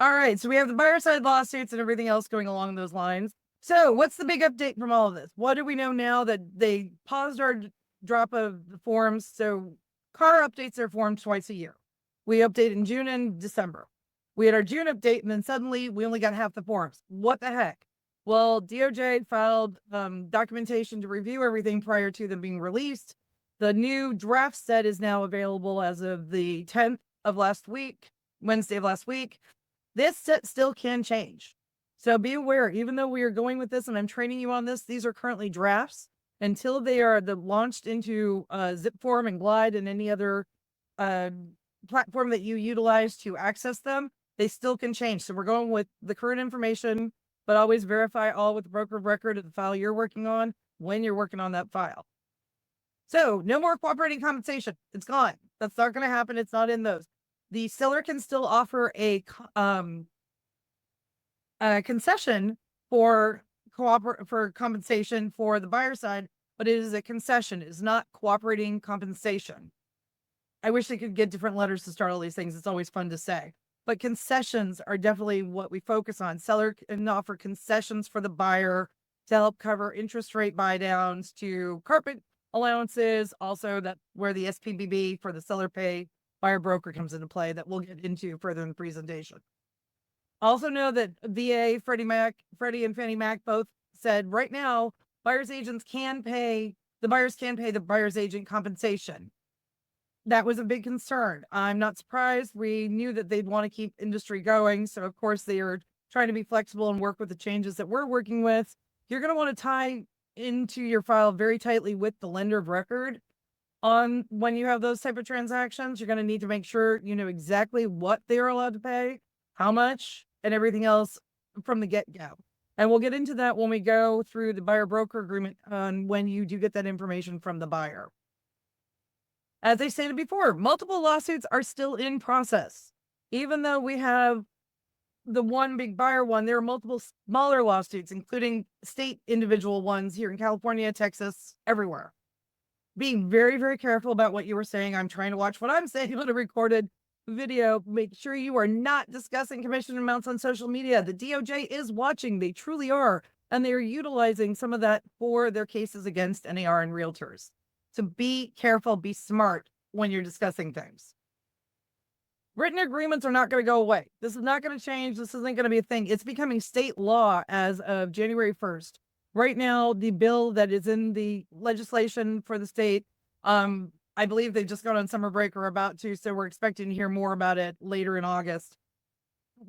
All right, so we have the buyer side lawsuits and everything else going along those lines. So what's the big update from all of this? What do we know now that they paused our drop of the forms? So CAR updates their forms twice a year. We update in June and December. We had our June update, and then suddenly we only got half the forms. What the heck? Well, DOJ filed documentation to review everything prior to them being released. The new draft set is now available as of the 10th of last week, Wednesday of last week. This set still can change. So be aware, even though we are going with this and I'm training you on this, these are currently drafts. Until they are launched into zip form and glide and any other platform that you utilize to access them, they still can change. So we're going with the current information, but always verify all with the broker of record of the file you're working on when you're working on that file. So no more cooperating compensation. It's gone. That's not going to happen. It's not in those. The seller can still offer a concession for compensation for the buyer side, but it is a concession. It is not cooperating compensation. I wish they could get different letters to start all these things. It's always fun to say, but concessions are definitely what we focus on. Seller can offer concessions for the buyer to help cover interest rate buy downs, to carpet allowances. Also, that where the SPBB for the seller pay buyer broker comes into play, that we'll get into further in the presentation. Also know that VA, Freddie and Fannie Mac both said right now, buyer's agents can pay, the buyers can pay the buyer's agent compensation. That was a big concern. I'm not surprised. We knew that they'd want to keep industry going. So of course they are trying to be flexible and work with the changes that we're working with. You're going to want to tie into your file very tightly with the lender of record on when you have those type of transactions. You're going to need to make sure you know exactly what they are allowed to pay, how much, and everything else from the get-go. And we'll get into that when we go through the buyer broker agreement on when you do get that information from the buyer. As I stated before, multiple lawsuits are still in process. Even though we have the one big buyer one, there are multiple smaller lawsuits, including state individual ones here in California, Texas, everywhere. Being very, very careful about what you were saying. I'm trying to watch what I'm saying on a recorded video. Make sure you are not discussing commission amounts on social media. The DOJ is watching. They truly are. And they are utilizing some of that for their cases against NAR and realtors. So be careful, be smart when you're discussing things. Written agreements are not going to go away. This is not going to change. This isn't going to be a thing. It's becoming state law as of January 1st. Right now, the bill that is in the legislation for the state, I believe they've just gone on summer break or about to, so we're expecting to hear more about it later in August.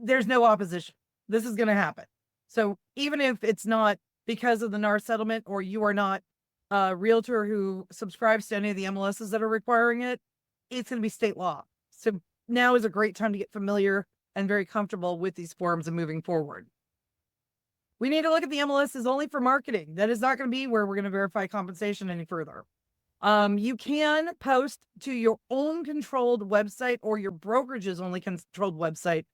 There's no opposition. This is going to happen. So even if it's not because of the NAR settlement, or you are not a realtor who subscribes to any of the MLSs that are requiring it, it's going to be state law. So now is a great time to get familiar and very comfortable with these forms and moving forward. We need to look at the MLSs only for marketing. That is not going to be where we're going to verify compensation any further. You can post to your own controlled website or your brokerage's only controlled website.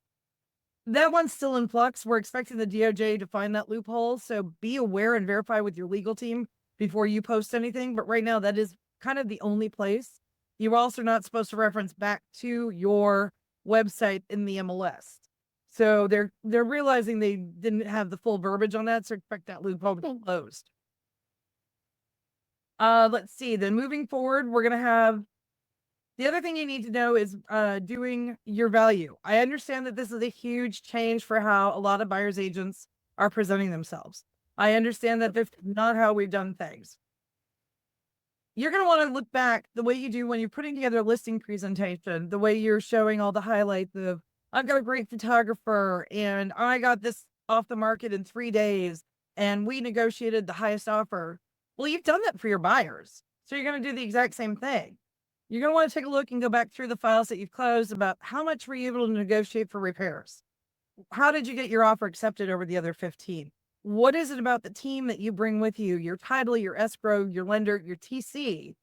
That one's still in flux. We're expecting the DOJ to find that loophole. So be aware and verify with your legal team before you post anything. But right now, that is kind of the only place. You're also not supposed to reference back to your website in the MLS. So they're realizing they didn't have the full verbiage on that. So expect that loophole to be closed. Let's see. Then moving forward, we're going to have the other thing you need to know is doing your value. I understand that this is a huge change for how a lot of buyer's agents are presenting themselves. I understand that this is not how we've done things. You're going to want to look back the way you do when you're putting together a listing presentation, the way you're showing all the highlights of, I've got a great photographer and I got this off the market in 3 days and we negotiated the highest offer. Well, you've done that for your buyers. So you're going to do the exact same thing. You're going to want to take a look and go back through the files that you've closed about how much were you able to negotiate for repairs? How did you get your offer accepted over the other 15? What is it about the team that you bring with you, your title, your escrow, your lender, your TC?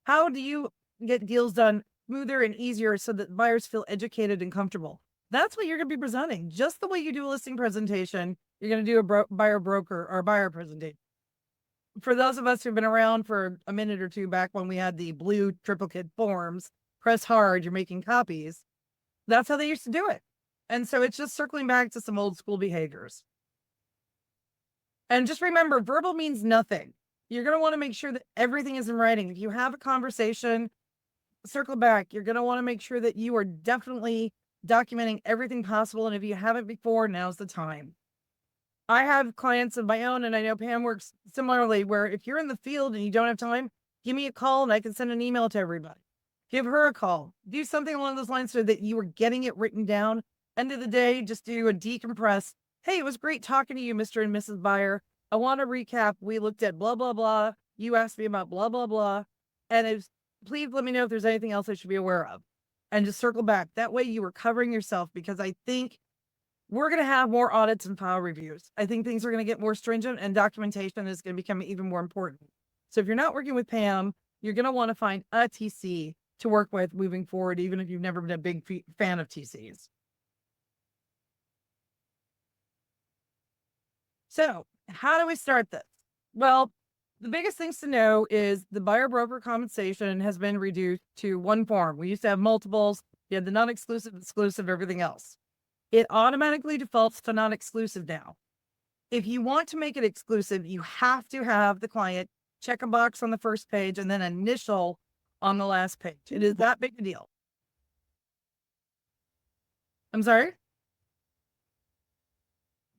How do you get deals done smoother and easier so that buyers feel educated and comfortable? That's what you're going to be presenting. Just the way you do a listing presentation, you're going to do a buyer broker or buyer presentation. For those of us who've been around for a minute or two back when we had the blue triplicate forms, press hard, you're making copies. That's how they used to do it. And so it's just circling back to some old school behaviors. And just remember, verbal means nothing. You're going to want to make sure that everything is in writing. If you have a conversation, circle back. You're going to want to make sure that you are definitely documenting everything possible. And if you haven't before, now's the time. I have clients of my own, and I know Pam works similarly, where if you're in the field and you don't have time, give me a call and I can send an email to everybody. Give her a call. Do something along those lines so that you are getting it written down. End of the day, just do a decompress. Hey, it was great talking to you, Mr. and Mrs. Buyer. I want to recap. We looked at blah, blah, blah. You asked me about blah, blah, blah. And please let me know if there's anything else I should be aware of. And just circle back. That way you are covering yourself, because I think we're going to have more audits and file reviews. I think things are going to get more stringent, and documentation is going to become even more important. So if you're not working with Pam, you're going to want to find a TC to work with moving forward, even if you've never been a big fan of TCs. So how do we start this? Well, the biggest things to know is the buyer broker compensation has been reduced to one form. We used to have multiples. You had the non-exclusive, exclusive, everything else. It automatically defaults to non-exclusive now. If you want to make it exclusive, you have to have the client check a box on the first page and then initial on the last page. It is that big a deal. I'm sorry?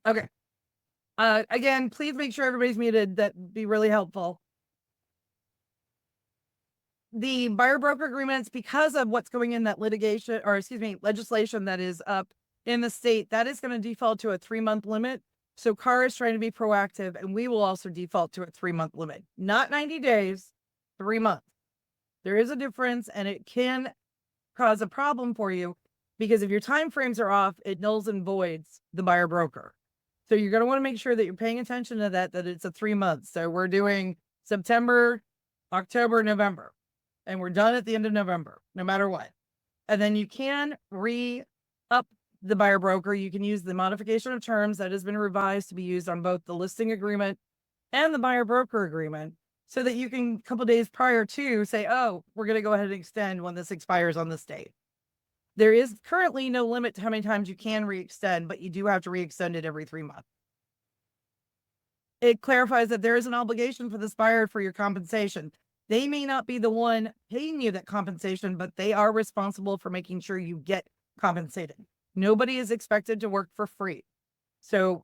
Okay. Again, please make sure everybody's muted. That'd be really helpful. The buyer broker agreements, because of what's going in that litigation, or excuse me, legislation that is up in the state, that is going to default to a 3-month limit. So CAR is trying to be proactive, and we will also default to a 3-month limit, not 90 days, 3 months. There is a difference, and it can cause a problem for you, because if your time frames are off, it nulls and voids the buyer broker. So you're going to want to make sure that you're paying attention to that it's a 3 months. So we're doing September, October, November, and we're done at the end of November, no matter what. And then you can re-up the buyer broker. You can use the modification of terms that has been revised to be used on both the listing agreement and the buyer broker agreement, so that you can, a couple days prior to, say, oh, we're going to go ahead and extend when this expires on this date. There is currently no limit to how many times you can re-extend, but you do have to re-extend it every 3 months. It clarifies that there is an obligation for this buyer for your compensation. They may not be the one paying you that compensation, but they are responsible for making sure you get compensated. Nobody is expected to work for free. So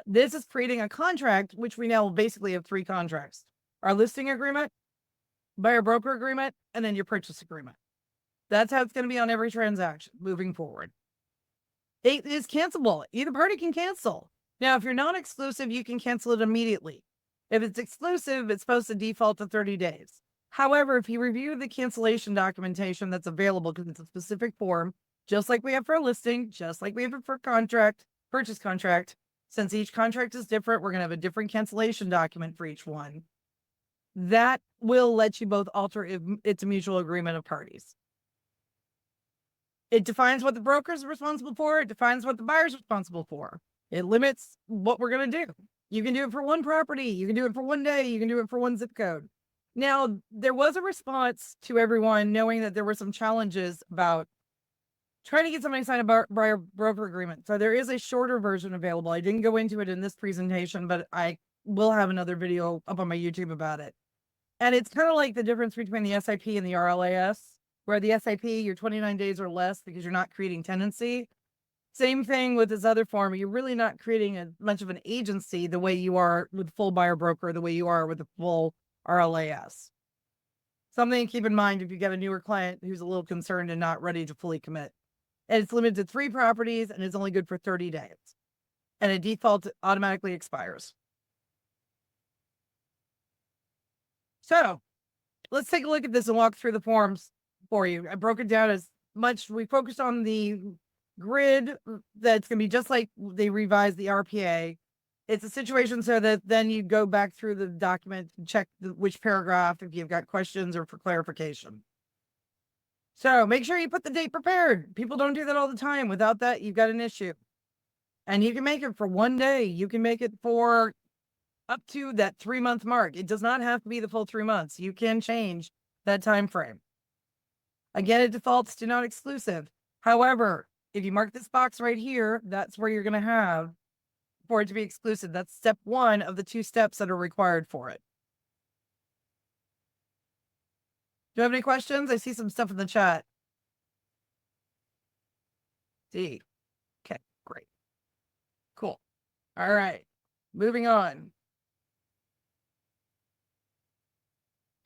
this is creating a contract, which we now basically have 3 contracts: our listing agreement, buyer broker agreement, and then your purchase agreement. That's how it's going to be on every transaction moving forward. It is cancelable. Either party can cancel. Now, if you're non-exclusive, you can cancel it immediately. If it's exclusive, it's supposed to default to 30 days. However, if you review the cancellation documentation that's available, because it's a specific form, just like we have for a listing, just like we have for contract, purchase contract, since each contract is different, we're going to have a different cancellation document for each one. That will let you both alter if it's a mutual agreement of parties. It defines what the broker is responsible for. It defines what the buyer is responsible for. It limits what we're going to do. You can do it for one property. You can do it for one day. You can do it for one zip code. Now, there was a response to everyone knowing that there were some challenges about trying to get somebody to sign a buyer broker agreement. So there is a shorter version available. I didn't go into it in this presentation, but I will have another video up on my YouTube about it. And it's kind of like the difference between the SIP and the RLAS, where the SIP, you're 29 days or less because you're not creating tenancy. Same thing with this other form. You're really not creating a much of an agency the way you are with full buyer broker, the way you are with the full RLAS. Something to keep in mind if you get a newer client who's a little concerned and not ready to fully commit. And it's limited to 3 properties, and it's only good for 30 days. And a default automatically expires. So let's take a look at this and walk through the forms for you. I broke it down as much. We focused on the grid that's going to be just like they revised the RPA. It's a situation so that then you go back through the document and check which paragraph if you've got questions or for clarification. So make sure you put the date prepared. People don't do that all the time. Without that, you've got an issue. And you can make it for one day. You can make it for up to that 3-month mark. It does not have to be the full 3 months. You can change that time frame. Again, it defaults to non-exclusive. However, If you mark this box right here, that's where you're going to have for it to be exclusive. That's step 1 of the 2 steps that are required for it. Do you have any questions? I see some stuff in the chat. D. Okay, great. Cool. All right. Moving on.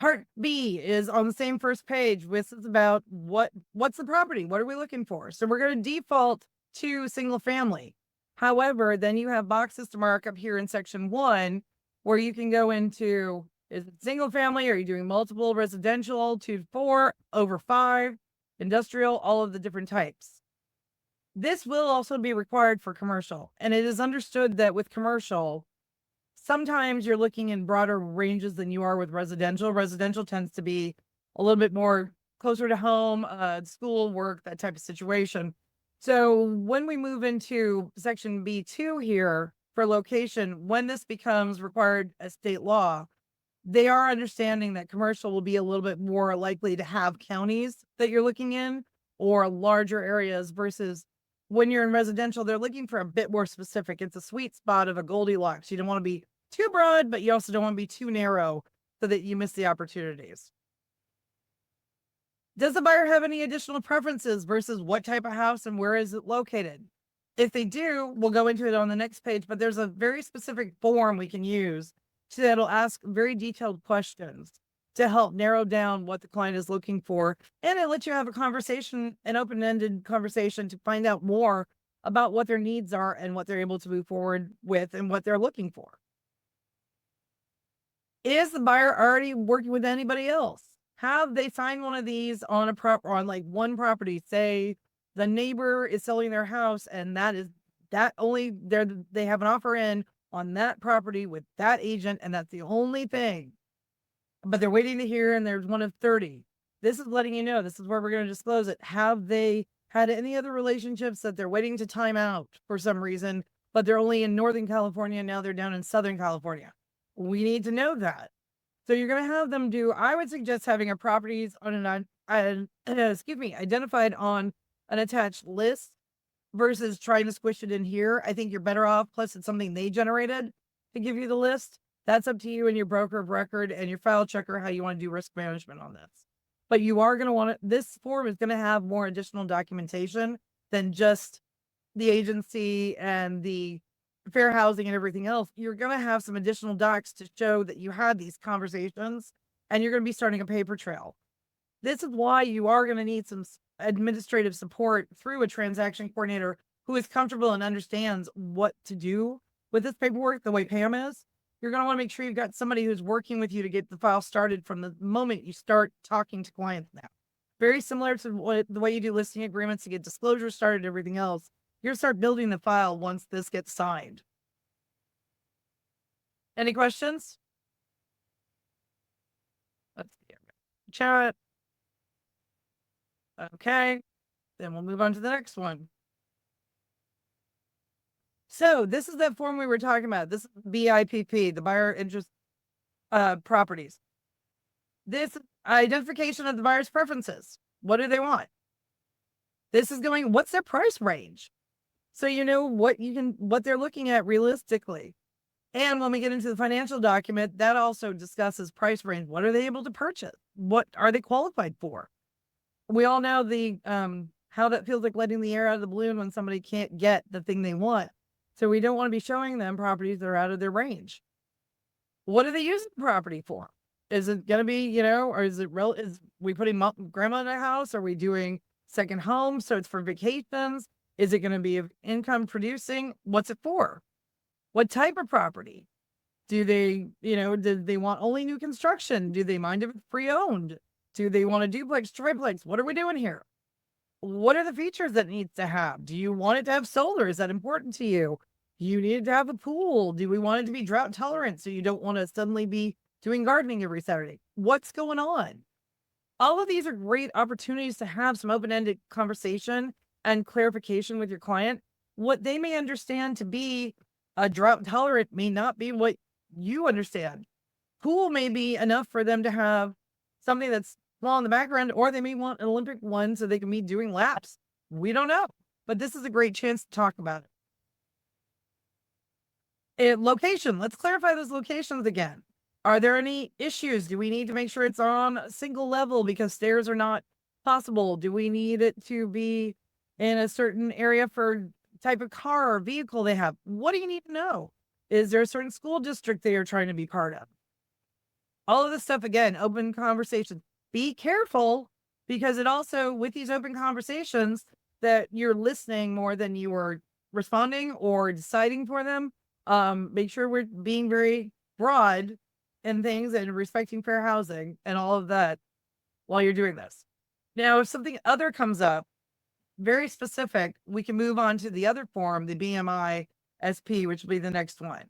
Part B is on the same first page. This is about what's the property? What are we looking for? So we're going to default to single family. However, then you have boxes to mark up here in section 1 where you can go into, is it single family? Are you doing multiple, residential, 2 to 4, over 5, industrial, all of the different types. This will also be required for commercial. And it is understood that with commercial, sometimes you're looking in broader ranges than you are with residential. Residential tends to be a little bit more closer to home, school, work, that type of situation. So when we move into section B2 here for location, when this becomes required as state law, they are understanding that commercial will be a little bit more likely to have counties that you're looking in or larger areas versus when you're in residential, they're looking for a bit more specific. It's a sweet spot of a Goldilocks. You don't want to be too broad, but you also don't want to be too narrow so that you miss the opportunities. Does the buyer have any additional preferences versus what type of house and where is it located? If they do, we'll go into it on the next page, but there's a very specific form we can use that'll ask very detailed questions to help narrow down what the client is looking for. And it lets you have a conversation, an open-ended conversation to find out more about what their needs are and what they're able to move forward with and what they're looking for. Is the buyer already working with anybody else? Have they signed one of these on on like one property? Say the neighbor is selling their house and they have an offer in on that property with that agent, and that's the only thing. But they're waiting to hear, and there's one of 30. This is letting you know, this is where we're going to disclose it. Have they had any other relationships that they're waiting to time out for some reason, but they're only in Northern California, now they're down in Southern California? We need to know that. So you're going to have them I would suggest having a properties on identified on an attached list versus trying to squish it in here. I think you're better off. Plus it's something they generated to give you the list. That's up to you and your broker of record and your file checker, how you want to do risk management on this. But you are going to want this form is going to have more additional documentation than just the agency and the fair housing and everything else. You're going to have some additional docs to show that you had these conversations, and you're going to be starting a paper trail. This is why you are going to need some administrative support through a transaction coordinator who is comfortable and understands what to do with this paperwork the way Pam is. You're going to want to make sure you've got somebody who's working with you to get the file started from the moment you start talking to clients now. Very similar to the way you do listing agreements to get disclosure started and everything else. You're going to start building the file once this gets signed. Any questions? Let's see. Chat. Okay. Then we'll move on to the next one. So this is that form we were talking about. This is BIPP, the buyer interest properties. This identification of the buyer's preferences. What do they want? This is what's their price range? So you know what they're looking at realistically. And when we get into the financial document, that also discusses price range. What are they able to purchase? What are they qualified for? We all know how that feels like letting the air out of the balloon when somebody can't get the thing they want. So we don't want to be showing them properties that are out of their range. What do they use the property for? Is it going to be, or is we putting grandma in a house? Are we doing second home? So it's for vacations. Is it going to be income producing? What's it for? What type of property? Do they want only new construction? Do they mind if it's pre-owned? Do they want a duplex, triplex? What are we doing here? What are the features that it needs to have? Do you want it to have solar? Is that important to you? Do you need it to have a pool? Do we want it to be drought tolerant so you don't want to suddenly be doing gardening every Saturday? What's going on? All of these are great opportunities to have some open-ended conversation and clarification with your client. What they may understand to be a drought tolerant may not be what you understand. Pool may be enough for them to have something that's small in the background, or they may want an Olympic one so they can be doing laps. We don't know. but this is a great chance to talk about it. Location, let's clarify those locations again. Are there any issues? Do we need to make sure it's on a single level because stairs are not possible? Do we need it to be in a certain area for type of car or vehicle they have? What do you need to know? Is there a certain school district they are trying to be part of? All of this stuff, again, open conversation. Be careful because it also, with these open conversations, that you're listening more than you are responding or deciding for them. Make sure we're being very broad and things and respecting fair housing and all of that while you're doing this. Now, if something other comes up, very specific, we can move on to the other form, the BMI SP, which will be the next one.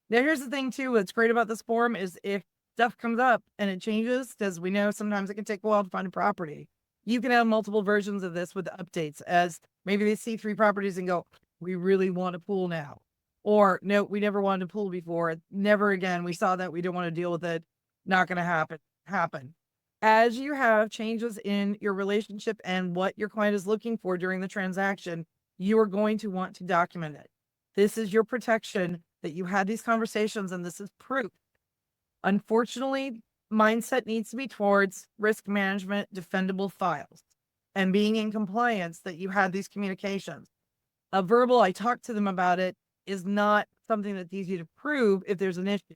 Now, here's the thing too, what's great about this form is if stuff comes up and it changes, because we know sometimes it can take a while to find a property, you can have multiple versions of this with updates as maybe they see 3 properties and go, we really want a pool now. Or no, we never wanted a pool before. Never again. We saw that. We don't want to deal with it. Not going to happen. As you have changes in your relationship and what your client is looking for during the transaction, you are going to want to document it. This is your protection that you had these conversations and this is proof. Unfortunately, mindset needs to be towards risk management, defendable files, and being in compliance that you had these communications. A verbal, I talked to them about it, is not something that's easy to prove if there's an issue.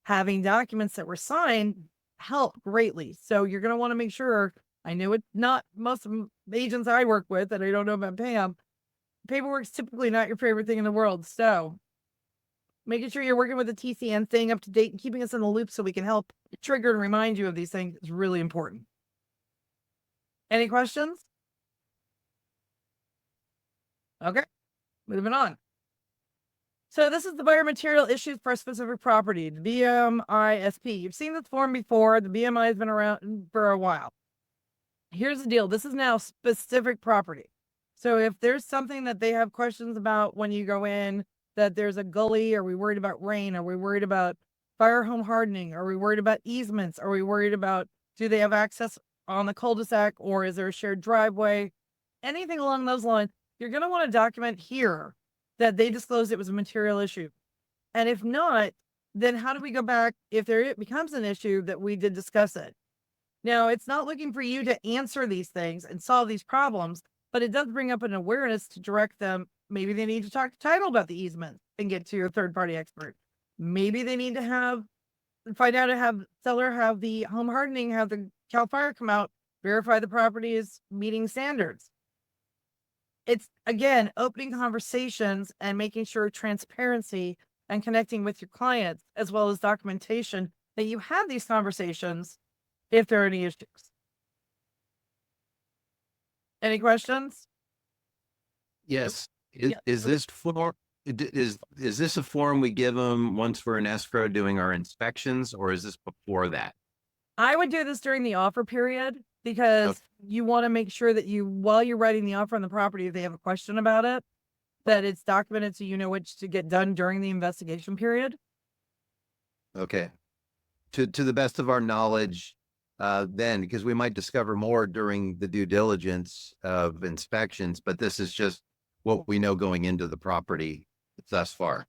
Having documents that were signed help greatly. So you're going to want to make sure, I know it's not most of the agents I work with, and I don't know about Pam, paperwork's typically not your favorite thing in the world. So making sure you're working with the TCN, staying up to date and keeping us in the loop so we can help trigger and remind you of these things is really important. Any questions? Okay, moving on. So this is the buyer material issues for a specific property, the BMISP. You've seen this form before. The BMI has been around for a while. Here's the deal. This is now specific property. So if there's something that they have questions about when you go in, that there's a gully, are we worried about rain? Are we worried about fire home hardening? Are we worried about easements? Are we worried about, do they have access on the cul-de-sac or is there a shared driveway? Anything along those lines, you're going to want to document here that they disclosed it was a material issue. And if not, then how do we go back if it becomes an issue that we did discuss it? Now, it's not looking for you to answer these things and solve these problems, but it does bring up an awareness to direct them. Maybe they need to talk to title about the easement and get to a third-party expert. Maybe they need to find out to have seller have the home hardening, have the CAL FIRE come out, verify the property is meeting standards. It's, again, opening conversations and making sure transparency and connecting with your clients, as well as documentation that you have these conversations if there are any issues. Any questions? Yes. Is this a form we give them once we're in escrow doing our inspections, or is this before that? I would do this during the offer period because you want to make sure that while you're writing the offer on the property, if they have a question about it, that it's documented so you know what to get done during the investigation period. Okay. To the best of our knowledge, then, because we might discover more during the due diligence of inspections, but this is just what we know going into the property thus far.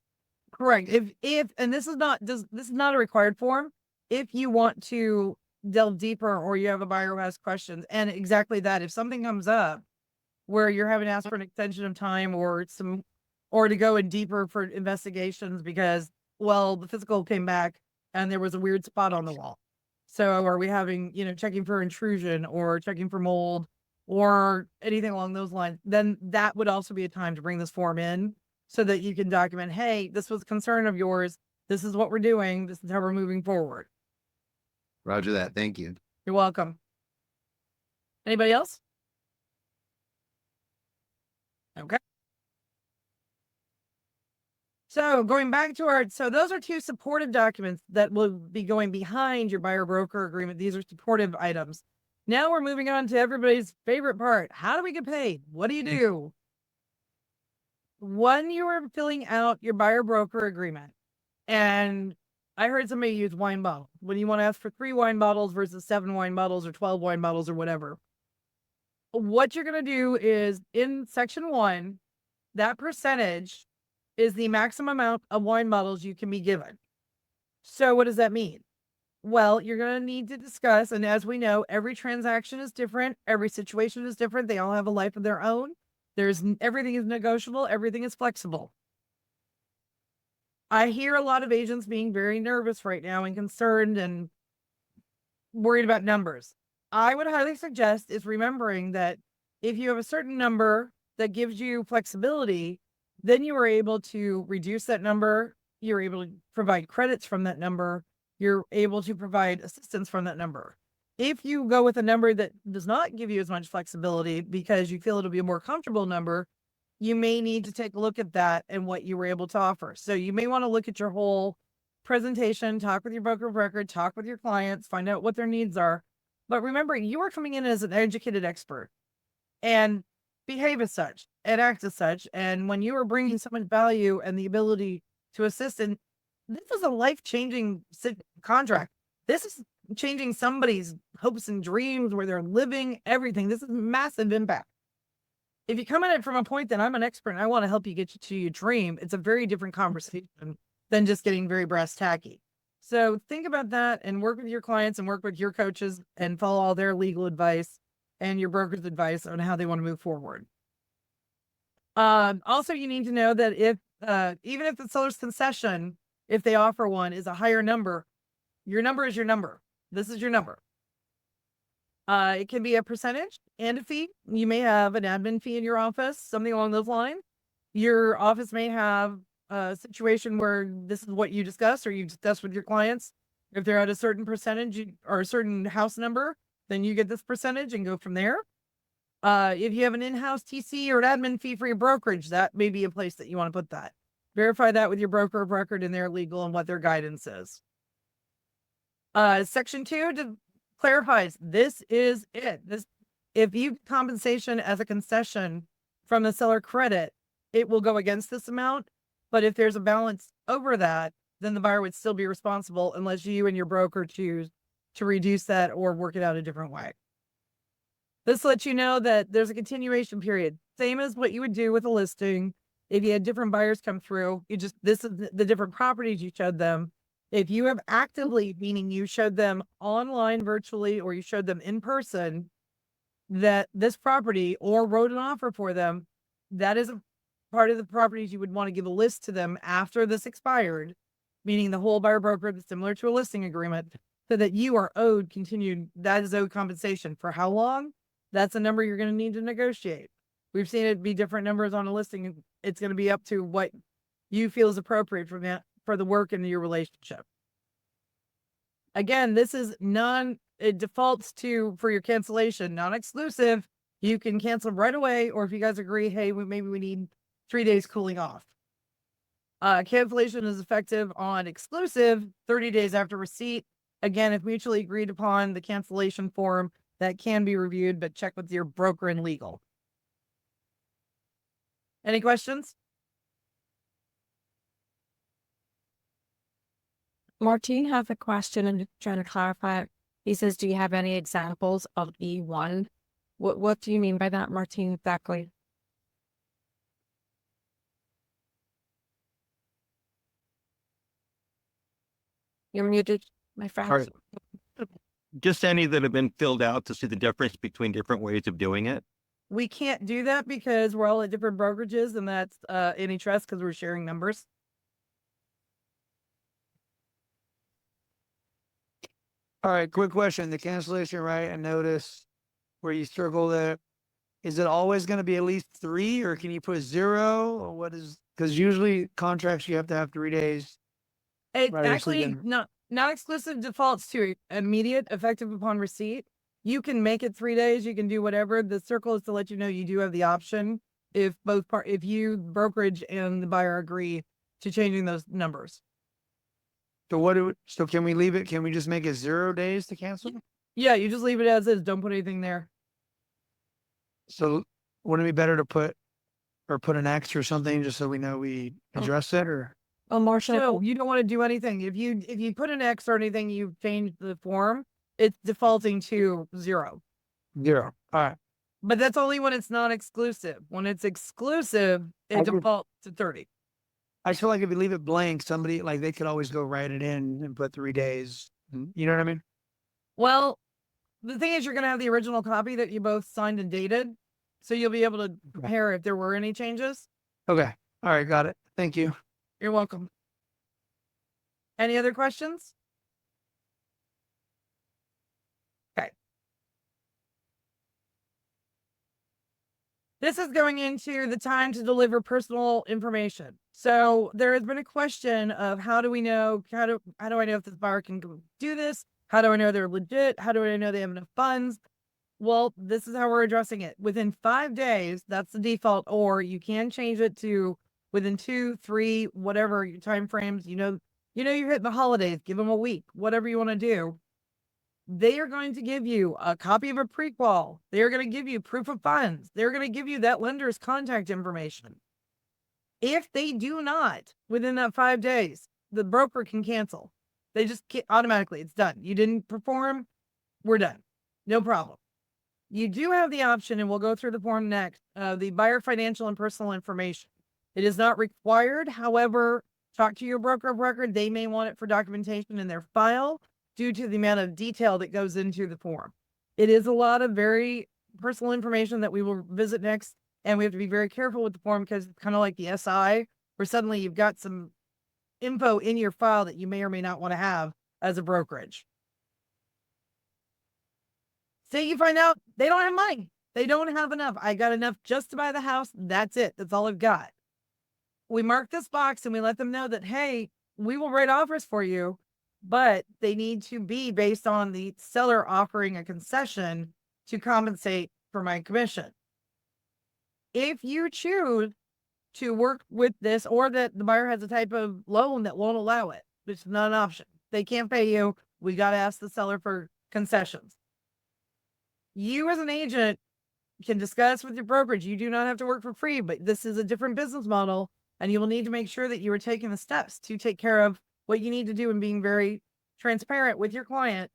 Correct. And this is not a required form. If you want to delve deeper or you have a buyer who has questions, and exactly that, if something comes up where you're having to ask for an extension of time or to go in deeper for investigations because, well, the physical came back and there was a weird spot on the wall. So are we having, checking for intrusion or checking for mold or anything along those lines, then that would also be a time to bring this form in so that you can document, hey, this was a concern of yours. This is what we're doing. This is how we're moving forward. Roger that. Thank you. You're welcome. Anybody else? Okay. So going back to so those are 2 supportive documents that will be going behind your buyer broker agreement. These are supportive items. Now we're moving on to everybody's favorite part. How do we get paid? What do you do? When you are filling out your buyer broker agreement, and I heard somebody use wine bottle, when you want to ask for 3 wine bottles versus 7 wine bottles or 12 wine bottles or whatever, what you're going to do is in section 1, that percentage is the maximum amount of wine bottles you can be given. So what does that mean? Well, you're going to need to discuss, and as we know, every transaction is different. Every situation is different. They all have a life of their own. Everything is negotiable. Everything is flexible. I hear a lot of agents being very nervous right now and concerned and worried about numbers. I would highly suggest is remembering that if you have a certain number that gives you flexibility, then you are able to reduce that number. You're able to provide credits from that number. You're able to provide assistance from that number. If you go with a number that does not give you as much flexibility because you feel it'll be a more comfortable number, you may need to take a look at that and what you were able to offer. So you may want to look at your whole presentation, talk with your broker of record, talk with your clients, find out what their needs are. But remember, you are coming in as an educated expert and behave as such and act as such. And when you are bringing so much value and the ability to assist, and this is a life-changing contract. This is changing somebody's hopes and dreams, where they're living, everything. This is massive impact. If you come at it from a point that I'm an expert and I want to help you get to your dream, it's a very different conversation than just getting very brass tacky. So think about that and work with your clients and work with your coaches and follow all their legal advice and your broker's advice on how they want to move forward. Also, you need to know that if even if the seller's concession, if they offer one, is a higher number, your number is your number. This is your number. It can be a percentage and a fee. You may have an admin fee in your office, something along those lines. Your office may have a situation where this is what you discuss or you discuss with your clients. If they're at a certain percentage or a certain house number, then you get this percentage and go from there. If you have an in-house TC or an admin fee for your brokerage, that may be a place that you want to put that. Verify that with your broker of record and their legal and what their guidance is. Section 2 clarifies this is it. If you get compensation as a concession from the seller credit, it will go against this amount. But if there's a balance over that, then the buyer would still be responsible unless you and your broker choose to reduce that or work it out a different way. This lets you know that there's a continuation period, same as what you would do with a listing. If you had different buyers come through, this is the different properties you showed them. If you have actively, meaning you showed them online, virtually, or you showed them in person, that this property or wrote an offer for them, that is a part of the properties you would want to give a list to them after this expired, meaning the whole buyer broker that's similar to a listing agreement, so that you are owed that is owed compensation. For how long? That's a number you're going to need to negotiate. We've seen it be different numbers on a listing. It's going to be up to what you feel is appropriate for the work in your relationship. Again, this is it defaults for your cancellation, non-exclusive. You can cancel right away, or if you guys agree, hey, maybe we need 3 days cooling off. Cancellation is effective on exclusive 30 days after receipt. Again, if mutually agreed upon, the cancellation form that can be reviewed, but check with your broker and legal. Any questions? Martin has a question and trying to clarify. He says, do you have any examples of E1? What do you mean by that, Martin, exactly? You're muted, my friend. All right. Just any that have been filled out to see the difference between different ways of doing it. We can't do that because we're all at different brokerages, and that's any trust because we're sharing numbers. All right, quick question. The cancellation right and notice where you circle there, is it always going to be at least 3, or can you put 0? Or what is, because usually contracts you have to have 3 days. It Right, actually not exclusive defaults to immediate, effective upon receipt. You can make it 3 days. You can do whatever. The circle is to let you know you do have the option if if you, brokerage, and the buyer agree to changing those numbers. So can we leave it? Can we just make it 0 days to cancel? Yeah, you just leave it as is. Don't put anything there. So wouldn't it be better to put an X or something just so we know we address it, or? Oh, Marcia. No, you don't want to do anything. If you put an X or anything, you've changed the form, it's defaulting to 0. 0. All right. But that's only when it's non-exclusive. When it's exclusive, I it could- defaults to 30. I just feel like if you leave it blank, somebody like they could always go write it in and put 3 days. You know what I mean? Well, the thing is, you're going to have the original copy that you both signed and dated. So you'll be able to compare if there were any changes. Okay. All right. Got it. Thank you. You're welcome. Any other questions? Okay. This is going into the time to deliver personal information. So there has been a question of how do I know if this buyer can do this? How do I know they're legit? How do I know they have enough funds? Well, this is how we're addressing it. Within 5 days, that's the default, or you can change it to within 2, 3, whatever your time frames. You're hitting the holidays, give them a week, whatever you want to do. They are going to give you a copy of a pre-qual. They are going to give you proof of funds. They're going to give you that lender's contact information. If they do not, within that 5 days, the broker can cancel. They just automatically, it's done. You didn't perform, we're done. No problem. You do have the option, and we'll go through the form next, the buyer financial and personal information. It is not required. However, talk to your broker of record. They may want it for documentation in their file due to the amount of detail that goes into the form. It is a lot of very personal information that we will visit next, and we have to be very careful with the form because it's kind of like the SI, where suddenly you've got some info in your file that you may or may not want to have as a brokerage. Say you find out they don't have money. They don't have enough. I got enough just to buy the house. That's it. That's all I've got. We mark this box and we let them know that, hey, we will write offers for you, but they need to be based on the seller offering a concession to compensate for my commission. If you choose to work with this, or that the buyer has a type of loan that won't allow it, which is not an option. They can't pay you. We got to ask the seller for concessions. You as an agent can discuss with your brokerage. You do not have to work for free, but this is a different business model, and you will need to make sure that you are taking the steps to take care of what you need to do and being very transparent with your client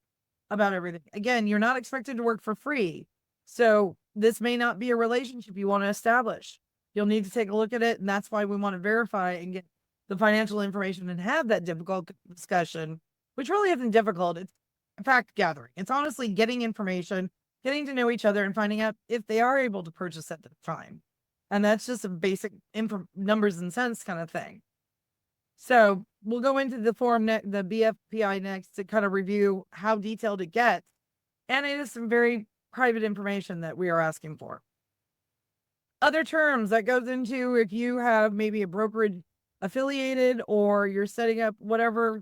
about everything. Again, you're not expected to work for free. So this may not be a relationship you want to establish. You'll need to take a look at it. And that's why we want to verify and get the financial information and have that difficult discussion, which really isn't difficult. It's fact gathering. It's honestly getting information, getting to know each other, and finding out if they are able to purchase at the time. And that's just a basic numbers and cents kind of thing. So we'll go into the form, the BFPI next, to kind of review how detailed it gets. And it is some very private information that we are asking for. Other terms that goes into if you have maybe a brokerage affiliated or you're setting up whatever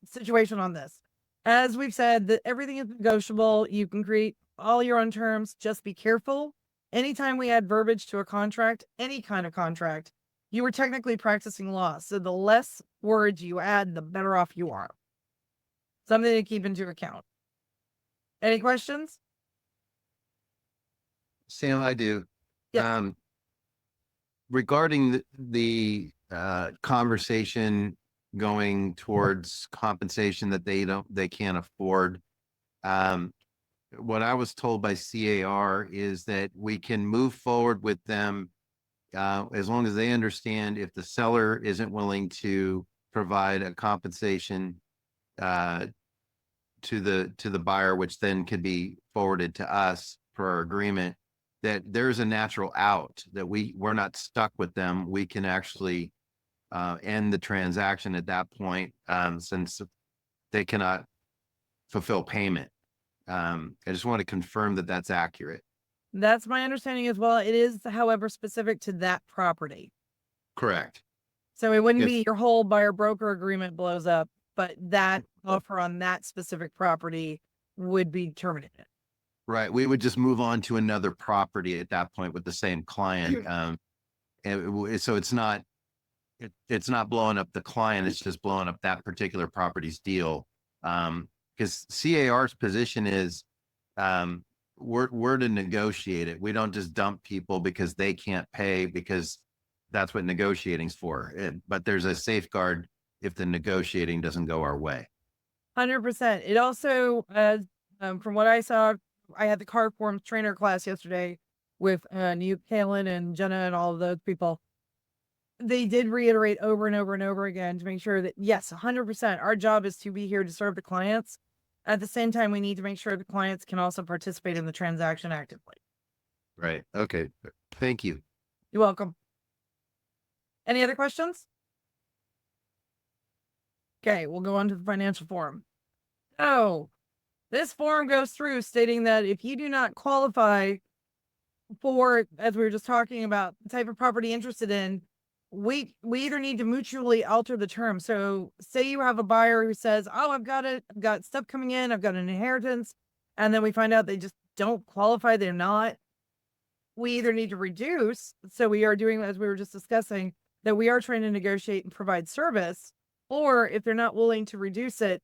situation on this. As we've said, that everything is negotiable. You can create all your own terms. Just be careful. Anytime we add verbiage to a contract, any kind of contract, you are technically practicing law. So the less words you add, the better off you are. Something to keep into account. Any questions? Sam, I do. Yeah. Regarding the conversation going towards compensation that they can't afford. What I was told by CAR is that we can move forward with them as long as they understand if the seller isn't willing to provide a compensation to the buyer, which then could be forwarded to us for our agreement, that there's a natural out, that we're not stuck with them. We can actually end the transaction at that point, since they cannot fulfill payment. I just want to confirm that that's accurate. That's my understanding as well. It is, however, specific to that property. Correct. So it wouldn't If- be your whole buyer broker agreement blows up, but that offer on that specific property would be terminated. Right. We would just move on to another property at that point with the same client. So it's not blowing up the client. It's just blowing up that particular property's deal. Because CAR's position is, we're to negotiate it. We don't just dump people because they can't pay, because that's what negotiating's for. But there's a safeguard if the negotiating doesn't go our way. 100%. It also, from what I saw, I had the car forms trainer class yesterday. with New Kalen and Jenna and all of those people. They did reiterate over and over and over again to make sure that, yes, 100%, our job is to be here to serve the clients. At the same time, we need to make sure the clients can also participate in the transaction actively. Right. Okay. Thank you. You're welcome. Any other questions? Okay, we'll go on to the financial form. Oh, this form goes through stating that if you do not qualify for, as we were just talking about, the type of property interested in, we either need to mutually alter the terms. So say you have a buyer who says, oh, I've got stuff coming in, I've got an inheritance, and then we find out they just don't qualify, they're not. We either need to reduce, so we are doing, as we were just discussing, that we are trying to negotiate and provide service, or if they're not willing to reduce it,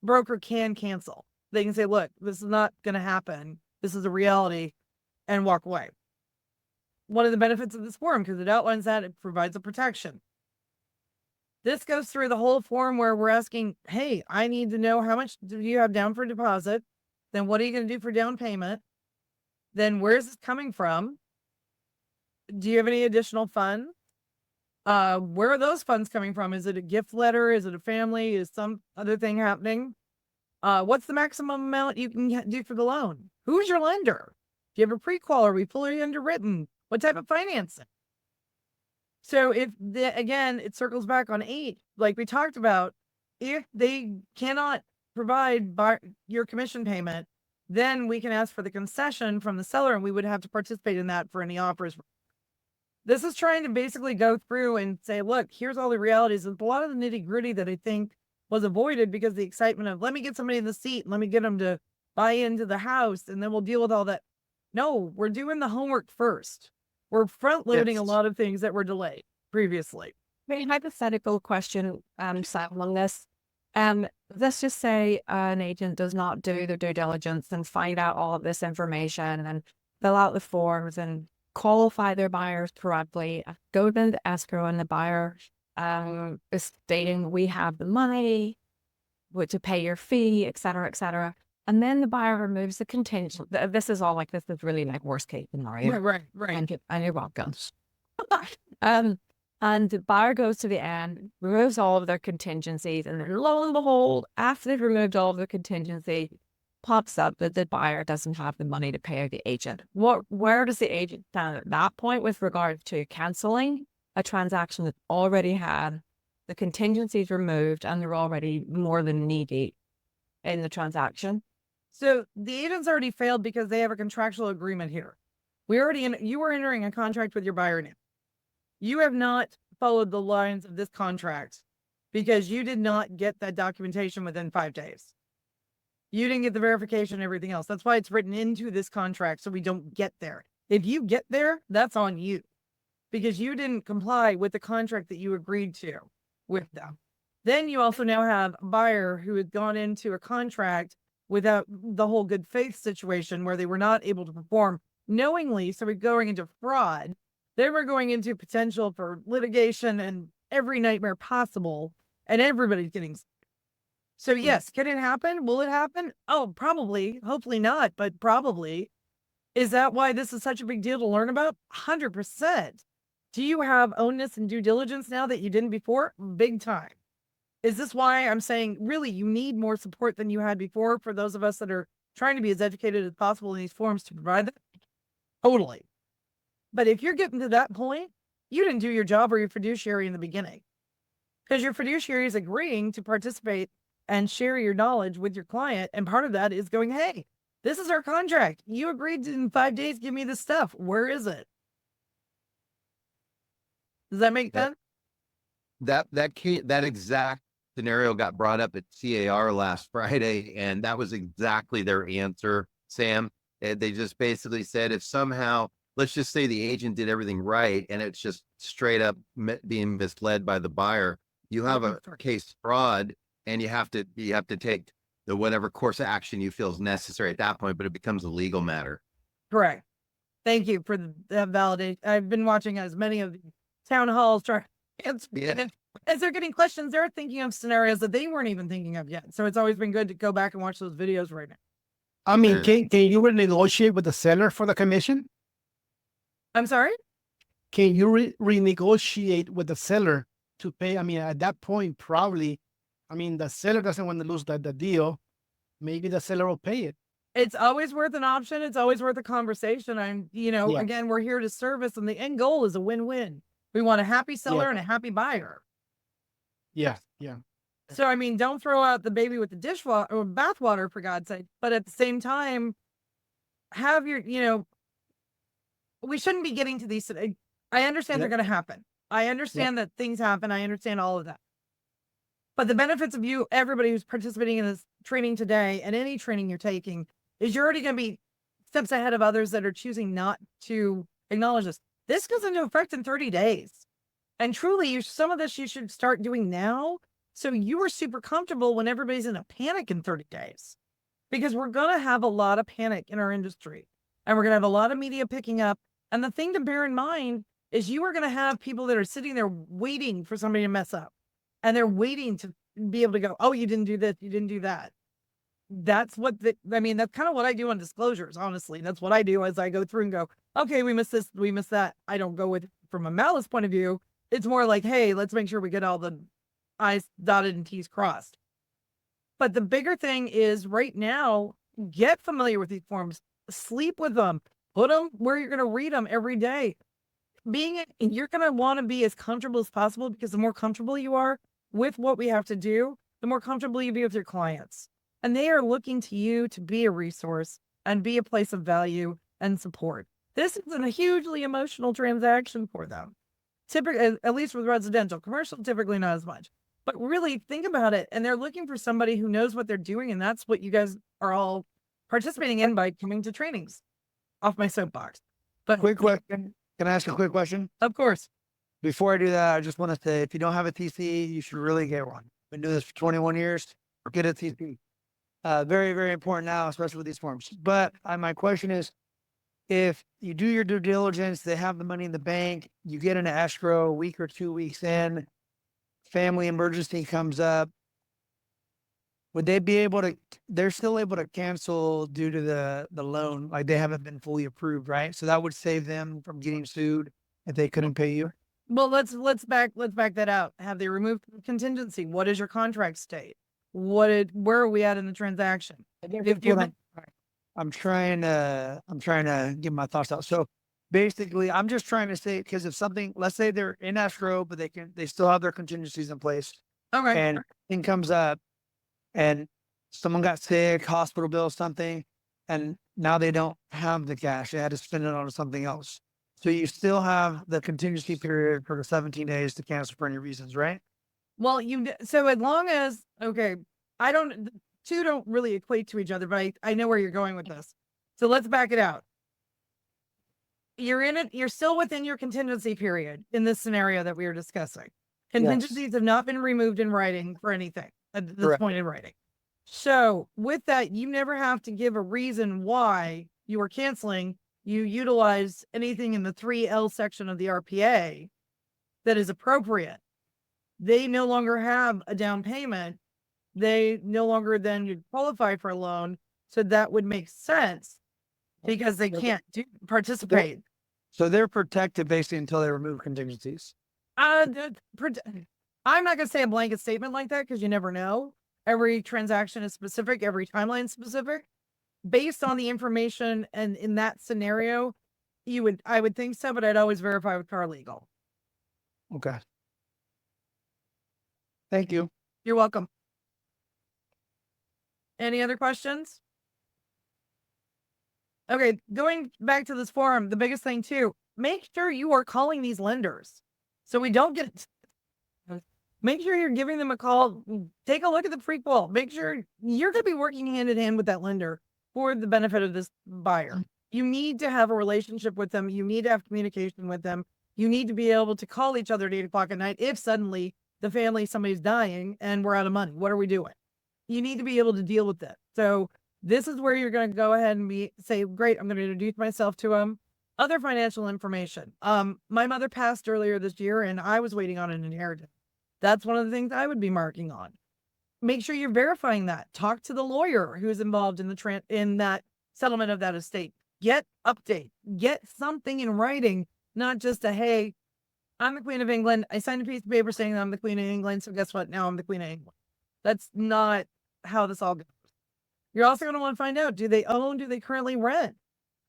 broker can cancel. They can say, look, this is not going to happen. This is a reality, and walk away. One of the benefits of this form, because it outlines that, it provides a protection. This goes through the whole form where we're asking, hey, I need to know how much do you have down for deposit? Then what are you going to do for down payment? Then where's this coming from? Do you have any additional funds? Where are those funds coming from? Is it a gift letter? Is it a family? Is some other thing happening? What's the maximum amount you can do for the loan? Who's your lender? Do you have a pre-qual? Are we fully underwritten? What type of financing? So again, it circles back on 8, like we talked about, if they cannot provide your commission payment, then we can ask for the concession from the seller, and we would have to participate in that for any offers. This is trying to basically go through and say, look, here's all the realities. There's a lot of the nitty gritty that I think was avoided because of the excitement of, let me get somebody in the seat and let me get them to buy into the house and then we'll deal with all that. No, we're doing the homework first. We're front loading a lot of things that were delayed previously. Very hypothetical question, Sam, on this. Let's just say an agent does not do their due diligence and find out all of this information and fill out the forms and qualify their buyers correctly, go to the escrow, and the buyer is stating, we have the money to pay your fee, et cetera, et cetera. And then the buyer removes the contingent. This is really like worst case scenario. Right. And you're welcome. And the buyer goes to the end, removes all of their contingencies, and then lo and behold, after they've removed all of the contingency, pops up that the buyer doesn't have the money to pay the agent. Where does the agent stand at that point with regard to canceling a transaction that already had the contingencies removed and they're already more than knee-deep in the transaction? So the agent's already failed because they have a contractual agreement here. You were entering a contract with your buyer now. You have not followed the lines of this contract because you did not get that documentation within 5 days. You didn't get the verification and everything else. That's why it's written into this contract so we don't get there. If you get there, that's on you because you didn't comply with the contract that you agreed to with them. Then you also now have a buyer who had gone into a contract without the whole good faith situation where they were not able to perform knowingly. So we're going into fraud. Then we're going into potential for litigation and every nightmare possible. And everybody's getting. So yes, can it happen? Will it happen? Oh, probably. Hopefully not, but probably. Is that why this is such a big deal to learn about? 100%. Do you have ownness and due diligence now that you didn't before? Big time. Is this why I'm saying really you need more support than you had before for those of us that are trying to be as educated as possible in these forums to provide that? Totally. But if you're getting to that point, you didn't do your job or your fiduciary in the beginning. Because your fiduciary is agreeing to participate and share your knowledge with your client. And part of that is going, hey, this is our contract. You agreed to in 5 days, give me this stuff. Where is it? Does that make sense? That exact scenario got brought up at CAR last Friday, and that was exactly their answer, Sam. They just basically said if somehow, let's just say the agent did everything right and it's just straight up being misled by the buyer, you have a case fraud and you have to take the whatever course of action you feel is necessary at that point, but it becomes a legal matter. Correct. Thank you for that validation. I've been watching as many of the town halls try to answer. Yeah. As they're getting questions, they're thinking of scenarios that they weren't even thinking of yet. So it's always been good to go back and watch those videos right now. I mean, can you negotiate with the seller for the commission? I'm sorry? Can you renegotiate with the seller to pay? I mean, at that point, probably, I mean, the seller doesn't want to lose the deal. Maybe the seller will pay it. It's always worth an option. It's always worth a conversation. Yeah. Again, we're here to service, and the end goal is a win-win. We want a happy seller and a happy buyer. Yeah. Yeah. So, don't throw out the baby with the dishwater or bathwater, for God's sake. But at the same time, have your, we shouldn't be getting to these. I understand they're going to happen. I understand that things happen. I understand all of that. But the benefits of everybody who's participating in this training today and any training you're taking is you're already going to be steps ahead of others that are choosing not to acknowledge this. This goes into effect in 30 days. And truly, some of this you should start doing now. So you are super comfortable when everybody's in a panic in 30 days. Because we're going to have a lot of panic in our industry. And we're going to have a lot of media picking up. And the thing to bear in mind is you are going to have people that are sitting there waiting for somebody to mess up. And they're waiting to be able to go, oh, you didn't do this, you didn't do that. That's what that's kind of what I do on disclosures, honestly. That's what I do as I go through and go, okay, we missed this, we missed that. I don't go with from a malice point of view. It's more like, hey, let's make sure we get all the I's dotted and T's crossed. But the bigger thing is right now, get familiar with these forms, sleep with them, put them where you're going to read them every day. You're going to want to be as comfortable as possible, because the more comfortable you are with what we have to do, the more comfortable you be with your clients. And they are looking to you to be a resource and be a place of value and support. This is a hugely emotional transaction for them. Typically, at least with residential. Commercial, typically not as much. But really think about it. And they're looking for somebody who knows what they're doing. And that's what you guys are all participating in by coming to trainings. Off my soapbox. But Quick question. Can I ask a quick question? Of course. Before I do that, I just want to say, if you don't have a TC, you should really get one. Been doing this for 21 years. Get a TC. Very, very important now, especially with these forms. But my question is, if you do your due diligence, they have the money in the bank, you get an escrow a week or 2 weeks in, family emergency comes up, would they be able to, they're still able to cancel due to the loan, like they haven't been fully approved, right? So that would save them from getting sued if they couldn't pay you? Well, let's back that out. Have they removed contingency? What is your contract state? Where are we at in the transaction? I'm trying to get my thoughts out. So basically, I'm just trying to say, because if something, let's say they're in escrow, but they still have their contingencies in place. Okay. And thing comes up and someone got sick, hospital bill, something, and now they don't have the cash. They had to spend it on something else. So you still have the contingency period for the 17 days to cancel for any reasons, right? Well, so as long as, okay, two don't really equate to each other, but I know where you're going with this. So let's back it out. You're still within your contingency period in this scenario that we were discussing. Contingencies have not been removed in writing for anything at this Correct. point in writing. So with that, you never have to give a reason why you are canceling. You utilize anything in the 3L section of the RPA that is appropriate. They no longer have a down payment. They no longer then qualify for a loan. So that would make sense because they can't participate. So they're protected basically until they remove contingencies. I'm not going to say a blanket statement like that because you never know. Every transaction is specific. Every timeline is specific. Based on the information and in that scenario, I would think so, but I'd always verify with paralegal. Okay. Thank you. You're welcome. Any other questions? Okay, going back to this forum, the biggest thing too, make sure you are calling these lenders. So we don't make sure you're giving them a call. Take a look at the prequel. Make sure you're going to be working hand in hand with that lender for the benefit of this buyer. You need to have a relationship with them. You need to have communication with them. You need to be able to call each other at 8 o'clock at night if suddenly the family, somebody's dying and we're out of money. What are we doing? You need to be able to deal with that. So this is where you're going to go ahead and say, great, I'm going to introduce myself to them. Other financial information. My mother passed earlier this year and I was waiting on an inheritance. That's one of the things I would be marking on. Make sure you're verifying that. Talk to the lawyer who's involved in in that settlement of that estate. get update, get something in writing, not just a, hey, I'm the Queen of England. I signed a piece of paper saying I'm the Queen of England. So guess what? Now I'm the Queen of England. That's not how this all goes. You're also going to want to find out, do they own? Do they currently rent?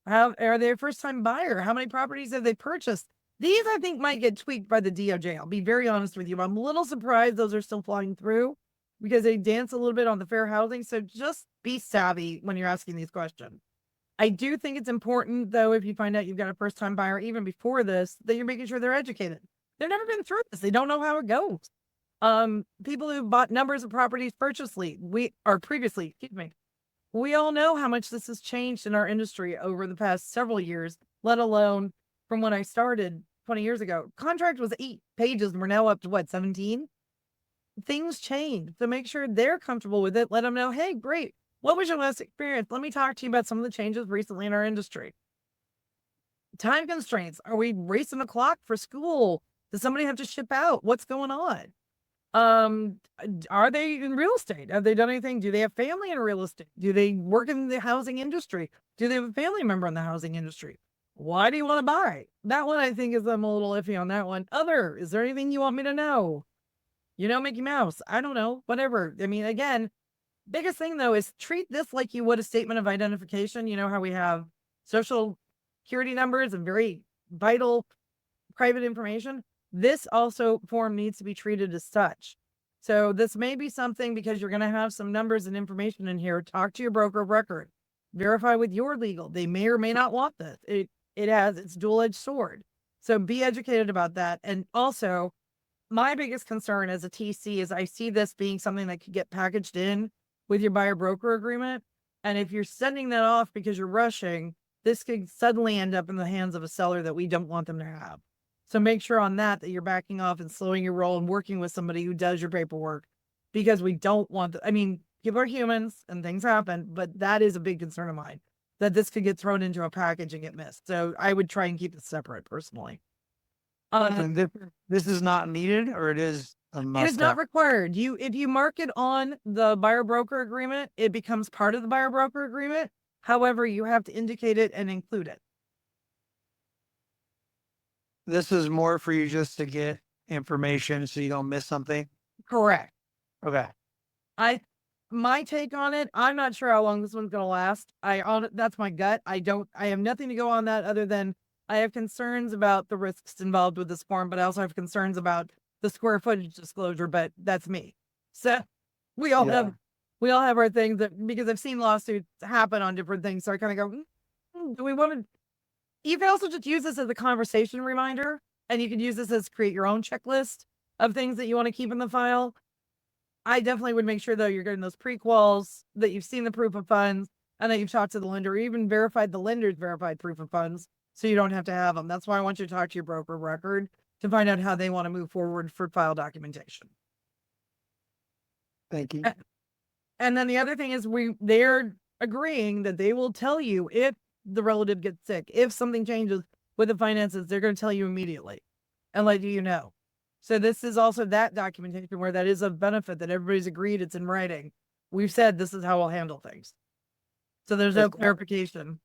Are they a first time buyer? How many properties have they purchased? These, I think, might get tweaked by the DOJ. I'll be very honest with you. I'm a little surprised those are still flying through because they dance a little bit on the fair housing. So just be savvy when you're asking these questions. I do think it's important, though, if you find out you've got a first time buyer, even before this, that you're making sure they're educated. They've never been through this. They don't know how it goes. People who bought numbers of properties previously, we all know how much this has changed in our industry over the past several years, let alone from when I started 20 years ago. Contract was 8 pages and we're now up to what, 17? Things change. So make sure they're comfortable with it. Let them know, hey, great. What was your last experience? Let me talk to you about some of the changes recently in our industry. Time constraints. Are we racing the clock for school? Does somebody have to ship out? What's going on? Are they in real estate? Have they done anything? Do they have family in real estate? Do they work in the housing industry? Do they have a family member in the housing industry? Why do you want to buy? That one, I think, I'm a little iffy on that one. Is there anything you want me to know? You know, Mickey Mouse. I don't know. Whatever. I mean, again, biggest thing though is treat this like you would a statement of identification. You know how we have social security numbers and very vital private information. This also form needs to be treated as such. So this may be something because you're going to have some numbers and information in here. Talk to your broker of record, verify with your legal. They may or may not want this. It has its dual-edged sword. So be educated about that. And also my biggest concern as a TC is I see this being something that could get packaged in with your buyer broker agreement. And if you're sending that off because you're rushing, this could suddenly end up in the hands of a seller that we don't want them to have. So make sure on that you're backing off and slowing your roll and working with somebody who does your paperwork, because we don't want people are humans and things happen, but that is a big concern of mine, that this could get thrown into a package and get missed. So I would try and keep it separate personally. This is not needed, or it is a must. It is not required. If you mark it on the buyer broker agreement, it becomes part of the buyer broker agreement. However, you have to indicate it and include it. This is more for you just to get information so you don't miss something. Correct. Okay. My take on it, I'm not sure how long this one's going to last. That's my gut. I have nothing to go on that other than I have concerns about the risks involved with this form, but I also have concerns about the square footage disclosure, but that's me. So we all have our things because I've seen lawsuits happen on different things. So I kind of go, do we want to? You can also just use this as a conversation reminder, and you can use this as create your own checklist of things that you want to keep in the file. I definitely would make sure though you're getting those prequels, that you've seen the proof of funds, and that you've talked to the lender, or even verified the lender's verified proof of funds, so you don't have to have them. That's why I want you to talk to your broker of record to find out how they want to move forward for file documentation. Thank you. And then the other thing is they're agreeing that they will tell you if the relative gets sick, if something changes with the finances, they're going to tell you immediately and let you know. So this is also that documentation where that is a benefit that everybody's agreed, it's in writing. We've said this is how we'll handle things. So there's no clarification.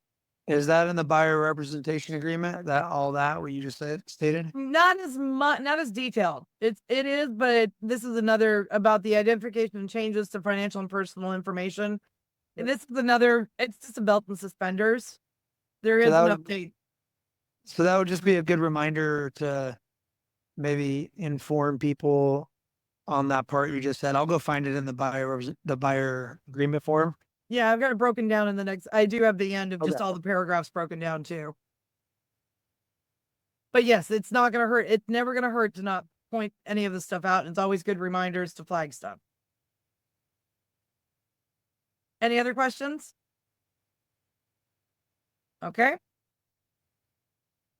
Is that in the buyer representation agreement? What you just stated? Not as much, not as detailed. It is, but this is another about the identification and changes to financial and personal information. And this is another, it's just a belt and suspenders. There is an update. So that would just be a good reminder to maybe inform people on that part you just said. I'll go find it in the buyer agreement form. Yeah, I've got it broken down in the next. I do have the end of just all the paragraphs broken down too. But yes, it's not going to hurt. It's never going to hurt to not point any of this stuff out. It's always good reminders to flag stuff. Any other questions? Okay.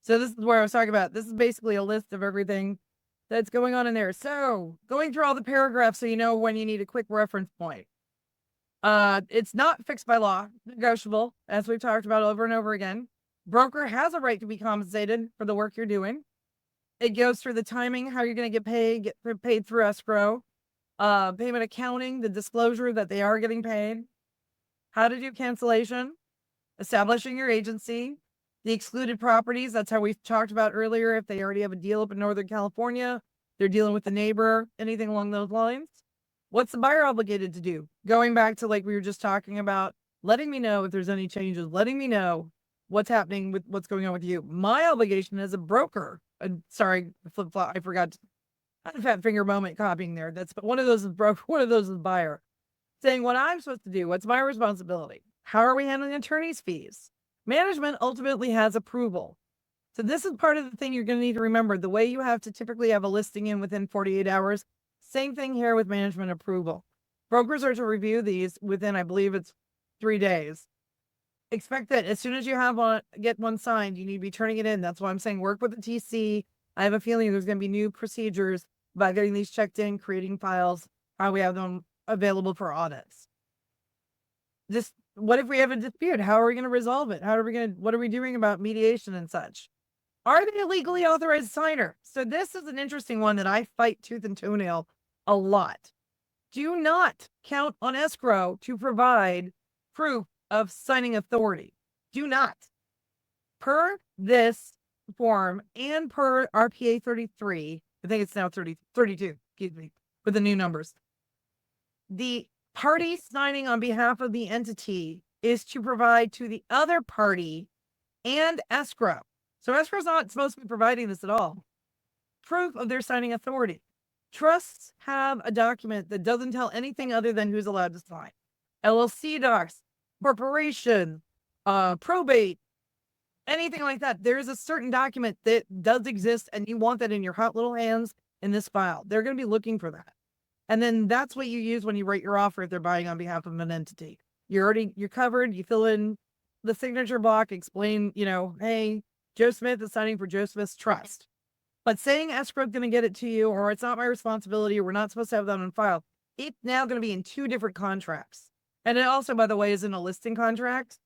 So this is where I was talking about. This is basically a list of everything that's going on in there. So going through all the paragraphs so you know when you need a quick reference point. It's not fixed by law, negotiable, as we've talked about over and over again. Broker has a right to be compensated for the work you're doing. It goes through the timing, how you're going to get paid through escrow, payment accounting, the disclosure that they are getting paid, how to do cancellation, establishing your agency, the excluded properties. That's how we talked about earlier. If they already have a deal up in Northern California, they're dealing with the neighbor, anything along those lines. What's the buyer obligated to do? Going back to like we were just talking about, letting me know if there's any changes, letting me know what's happening with what's going on with you. My obligation as a broker, sorry, flip flop, I forgot. I had a fat finger moment copying there. That's one of those is broker, one of those is buyer. Saying what I'm supposed to do, what's my responsibility? How are we handling attorney's fees? Management ultimately has approval. So this is part of the thing you're going to need to remember. The way you have to typically have a listing in within 48 hours, same thing here with management approval. Brokers are to review these within, I believe it's 3 days. Expect that as soon as you have one, get one signed, you need to be turning it in. That's why I'm saying work with the TC. I have a feeling there's going to be new procedures about getting these checked in, creating files, how we have them available for audits. Just what if we have a dispute? How are we going to resolve it? What are we doing about mediation and such? Are they a legally authorized signer? So this is an interesting one that I fight tooth and toenail a lot. Do not count on escrow to provide proof of signing authority. Do not. Per this form and per RPA 33, I think it's now 32, excuse me, with the new numbers. The party signing on behalf of the entity is to provide to the other party and escrow. So escrow's not supposed to be providing this at all. Proof of their signing authority. Trusts have a document that doesn't tell anything other than who's allowed to sign. LLC docs, corporation, probate, anything like that. There's a certain document that does exist and you want that in your hot little hands in this file. They're going to be looking for that. And then that's what you use when you write your offer if they're buying on behalf of an entity. You're covered. You fill in the signature block, explain, hey, Joe Smith is signing for Joe Smith's trust. But saying escrow is going to get it to you, or it's not my responsibility, or we're not supposed to have that on file, it's now going to be in 2 different contracts. And it also, by the way, is in a listing contract.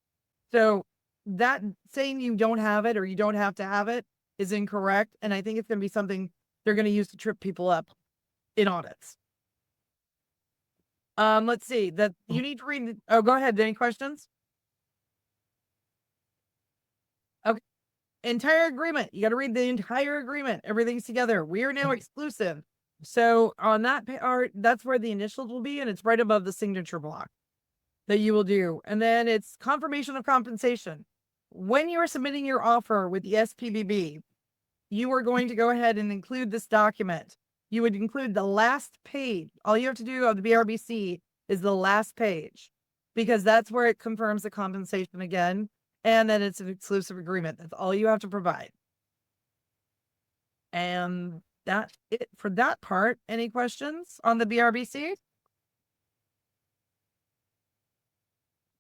So that saying you don't have it or you don't have to have it is incorrect. And I think it's going to be something they're going to use to trip people up in audits. Let's see that you need to read. Oh, go ahead. Any questions? Okay. Entire agreement. You got to read the entire agreement. Everything's together. We are now exclusive. So on that part, that's where the initials will be. And it's right above the signature block that you will do. And then it's confirmation of compensation. When you are submitting your offer with the SPBB, you are going to go ahead and include this document. You would include the last page. All you have to do on the BRBC is the last page, because that's where it confirms the compensation again. And then it's an exclusive agreement. That's all you have to provide. And that's it for that part. Any questions on the BRBC?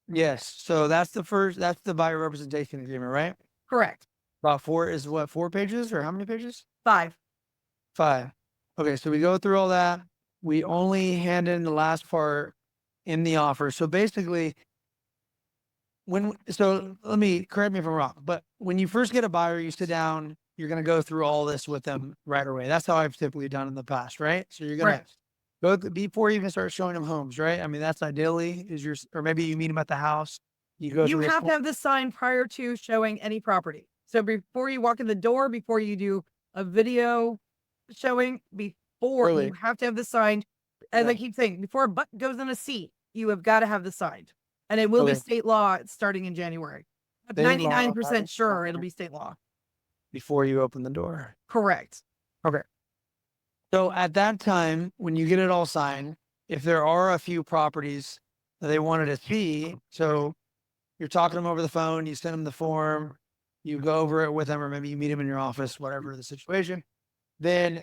Yes. So that's the buyer representation agreement, right? Correct. About 4 pages or how many pages? 5. 5. Okay. So we go through all that. We only hand in the last part in the offer. So basically let me correct me if I'm wrong, but when you first get a buyer, you sit down, you're going to go through all this with them right away. That's how I've typically done in the past, right? So you're going to go before you even start showing them homes, right? I mean, that's ideally or maybe you meet them at the house. You have to have this signed prior to showing any property. So before you walk in the door, before you do a video showing, you have to have this signed. As I keep saying, before a button goes in a seat, you have got to have this signed. And it will be state law starting in January. I'm 99% sure it'll be state law. Before you open the door. Correct. Okay. So at that time, when you get it all signed, if there are a few properties that they wanted to see, so you're talking to them over the phone, you send them the form, you go over it with them, or maybe you meet them in your office, whatever the situation, then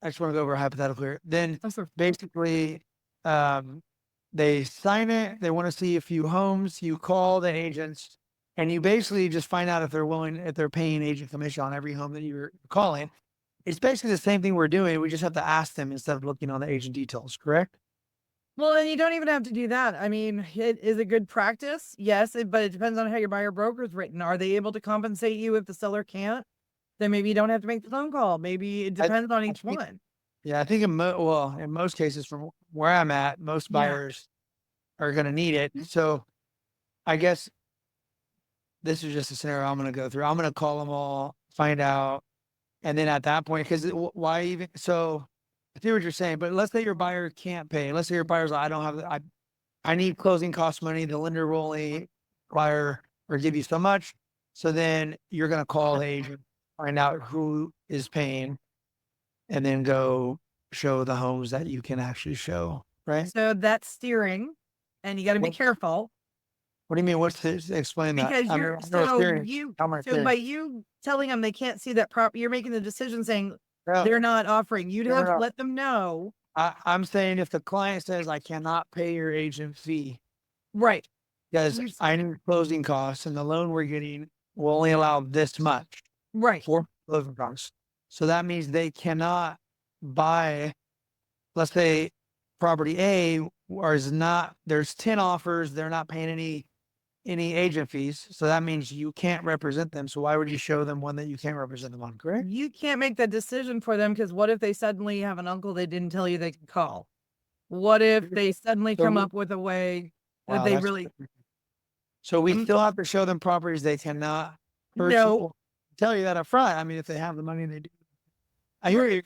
I just want to go over a hypothetical here. Then basically, they sign it. They want to see a few homes. You call the agents and you basically just find out if they're paying agent commission on every home that you're calling. It's basically the same thing we're doing. We just have to ask them instead of looking on the agent details, correct? Well, and you don't even have to do that. I mean, it is a good practice. Yes, but it depends on how your buyer broker is written. Are they able to compensate you if the seller can't? Then maybe you don't have to make the phone call. Maybe it depends on each one. Yeah, I think in most cases from where I'm at, most buyers are going to need it. So I guess this is just a scenario I'm going to go through. I'm going to call them all, find out. And then at that point, because why even, so I see what you're saying, but let's say your buyer can't pay. Let's say your buyer's like, I don't have, I need closing cost money. The lender will only require or give you so much. So then you're going to call the agent, find out who is paying, and then go show the homes that you can actually show, right? So that's steering, and you got to be What- careful What do you mean? What's this? Explain that. because I'm you're no so experience. you How am I so by experienced? you telling them they can't see that prop, you're making the decision saying No, they're not offering. You'd No, have to no. let them know. I'm saying if the client says I cannot pay your agent fee Right. because You- I need closing costs and the loan we're getting will only allow this much Right. for closing costs. So that means they cannot buy, let's say property A or is not, there's 10 offers. They're not paying any agent fees. So that means you can't represent them. So why would you show them one that you can't represent them on? Correct? You can't make that decision for them because what if they suddenly have an uncle they didn't tell you they could call? What if they suddenly So come we- up with a way that Wow, they that's- really So we Mm. still have to show them properties they cannot purchase. no. Tell you that up front. I mean, if they have the money, they do. I hear you.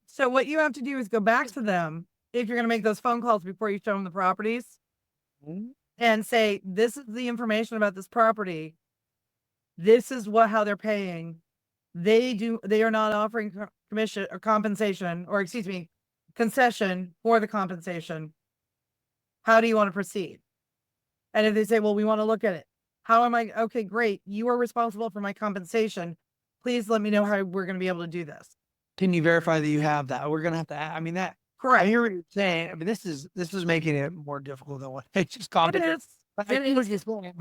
So what you have to do is go back to them if you're going to make those phone calls before you show them the properties and say, this is the information about this property. This is how they're paying. They are not offering commission or compensation, or excuse me, concession for the compensation. How do you want to proceed? And if they say, well, we want to look at it. How am I? Okay, great. You are responsible for my compensation. Please let me know how we're going to be able to do this. Can you verify that you have that? We're gonna have to. I mean, that. I Correct. hear what you're saying. I mean, this is making it more difficult than what it's just It complicated. is. But I It hear what is. you're saying.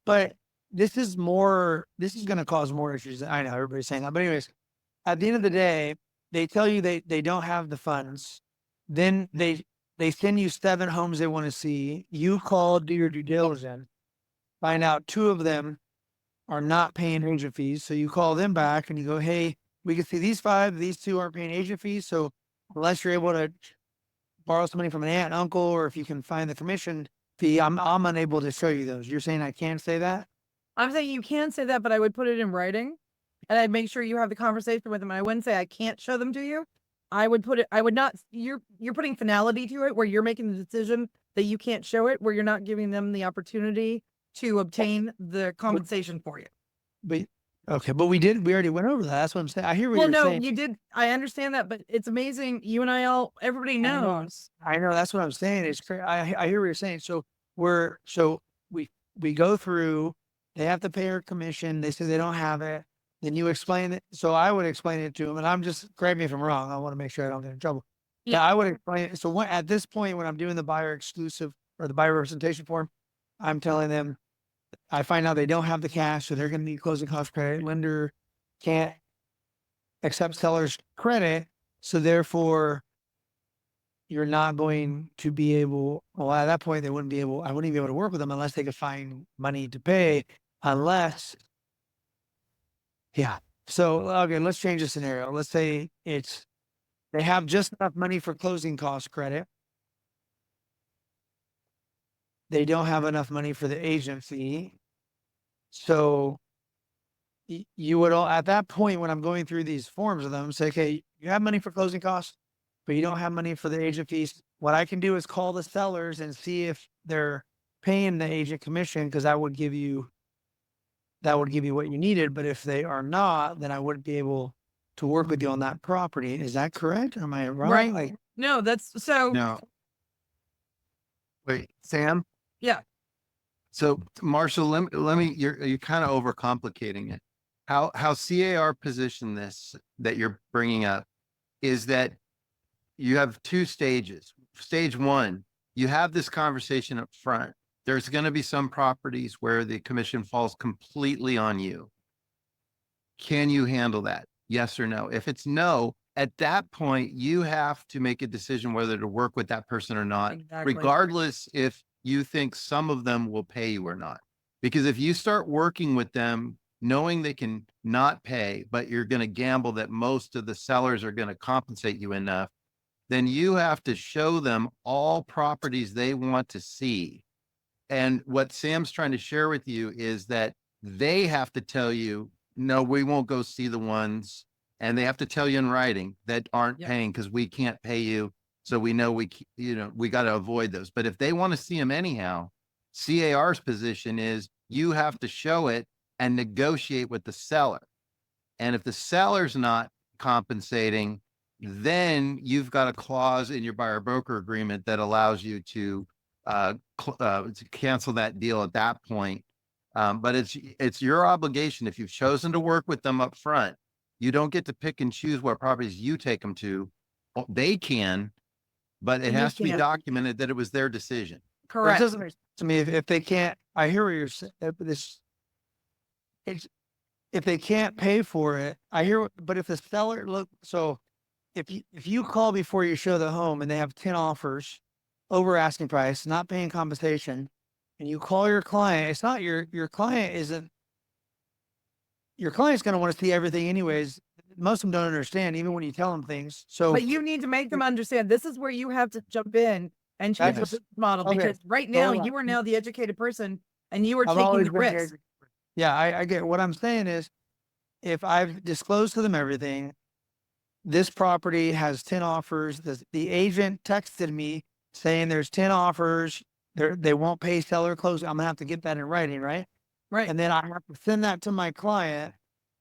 But this is more. This is gonna cause more issues. I know everybody's saying that, but anyways, at the end of the day, they tell you they don't have the funds. Then they send you 7 homes they want to see. You call, do your due diligence, find out 2 of them are not paying agent fees. So you call them back and you go, hey, we can see these 5, these 2 aren't paying agent fees. So unless you're able to borrow some money from an aunt and uncle, or if you can find the commission fee, I'm unable to show you those. You're saying I can't say that? I'm saying you can say that, but I would put it in writing and I'd make sure you have the conversation with them. I wouldn't say I can't show them to you. I would put it, I would not, you're putting finality to it where you're making the decision that you can't show it, where you're not giving them the opportunity to obtain the compensation for you. But okay, but we already went over that. That's what I'm saying. I hear what Well, you're no, saying. you did. I understand that, but it's amazing. You and everybody know. knows. I know that's what I'm saying. It's crazy. I hear what you're saying. So we go through, they have to pay our commission. They say they don't have it. Then you explain it. So I would explain it to them, and I'm just, correct me if I'm wrong. I want to make sure I don't get in trouble. Yeah, I would explain it. So at this point, when I'm doing the buyer exclusive or the buyer representation form, I'm telling them, I find out they don't have the cash, so they're going to need closing cost credit. Lender can't accept seller's credit, so therefore you're not going to be able. Well, at that point, I wouldn't be able to work with them unless they could find money to pay. Yeah. So okay, let's change the scenario. Let's say they have just enough money for closing cost credit. They don't have enough money for the agent fee. So you would all, at that point, when I'm going through these forms with them, say, okay, you have money for closing costs, but you don't have money for the agent fees. What I can do is call the sellers and see if they're paying the agent commission, because that would give you what you needed. But if they are not, then I wouldn't be able to work with you on that property. Is that correct? Am I wrong? Right. Like, No, that's so. No. Wait, Sam? Yeah. So Marshall, let me, you're kind of overcomplicating it. How CAR positioned this that you're bringing up is that you have 2 stages. Stage 1, you have this conversation up front. There's going to be some properties where the commission falls completely on you. Can you handle that? Yes or no? If it's no, at that point, you have to make a decision whether to work with that person or not, Exactly. regardless if you think some of them will pay you or not. Because if you start working with them, knowing they can not pay, but you're going to gamble that most of the sellers are going to compensate you enough, then you have to show them all properties they want to see. And what Sam's trying to share with you is that they have to tell you, no, we won't go see the ones. And they have to tell you in writing that aren't Yep. paying because we can't pay you. So we know we got to avoid those. But if they want to see them anyhow, CAR's position is you have to show it and negotiate with the seller. And if the seller's not compensating, then you've got a clause in your buyer broker agreement that allows you to cancel that deal at that point. But it's your obligation. If you've chosen to work with them up front, you don't get to pick and choose what properties you take them to. They can, but it You has to be can't. documented that it was their decision. It Correct. doesn't make sense to me if they can't. I hear what you're saying. If they can't pay for it, I hear. But if the seller so if you call before you show the home and they have 10 offers over asking price, not paying compensation, and you call your client, it's not your client isn't. Your client's going to want to see everything anyways. Most of them don't understand, even when you tell them things. So, But you need to make them understand. This is where you have to jump in and change the Yes. business model, Okay. because right So now hold on. you are now the educated person and you are I've taking always the been risk. very- Yeah, I get what I'm saying is if I've disclosed to them everything, this property has 10 offers. The agent texted me saying there's 10 offers. They won't pay seller closing. I'm gonna have to get that in writing, right? Right. And then I have to send that to my client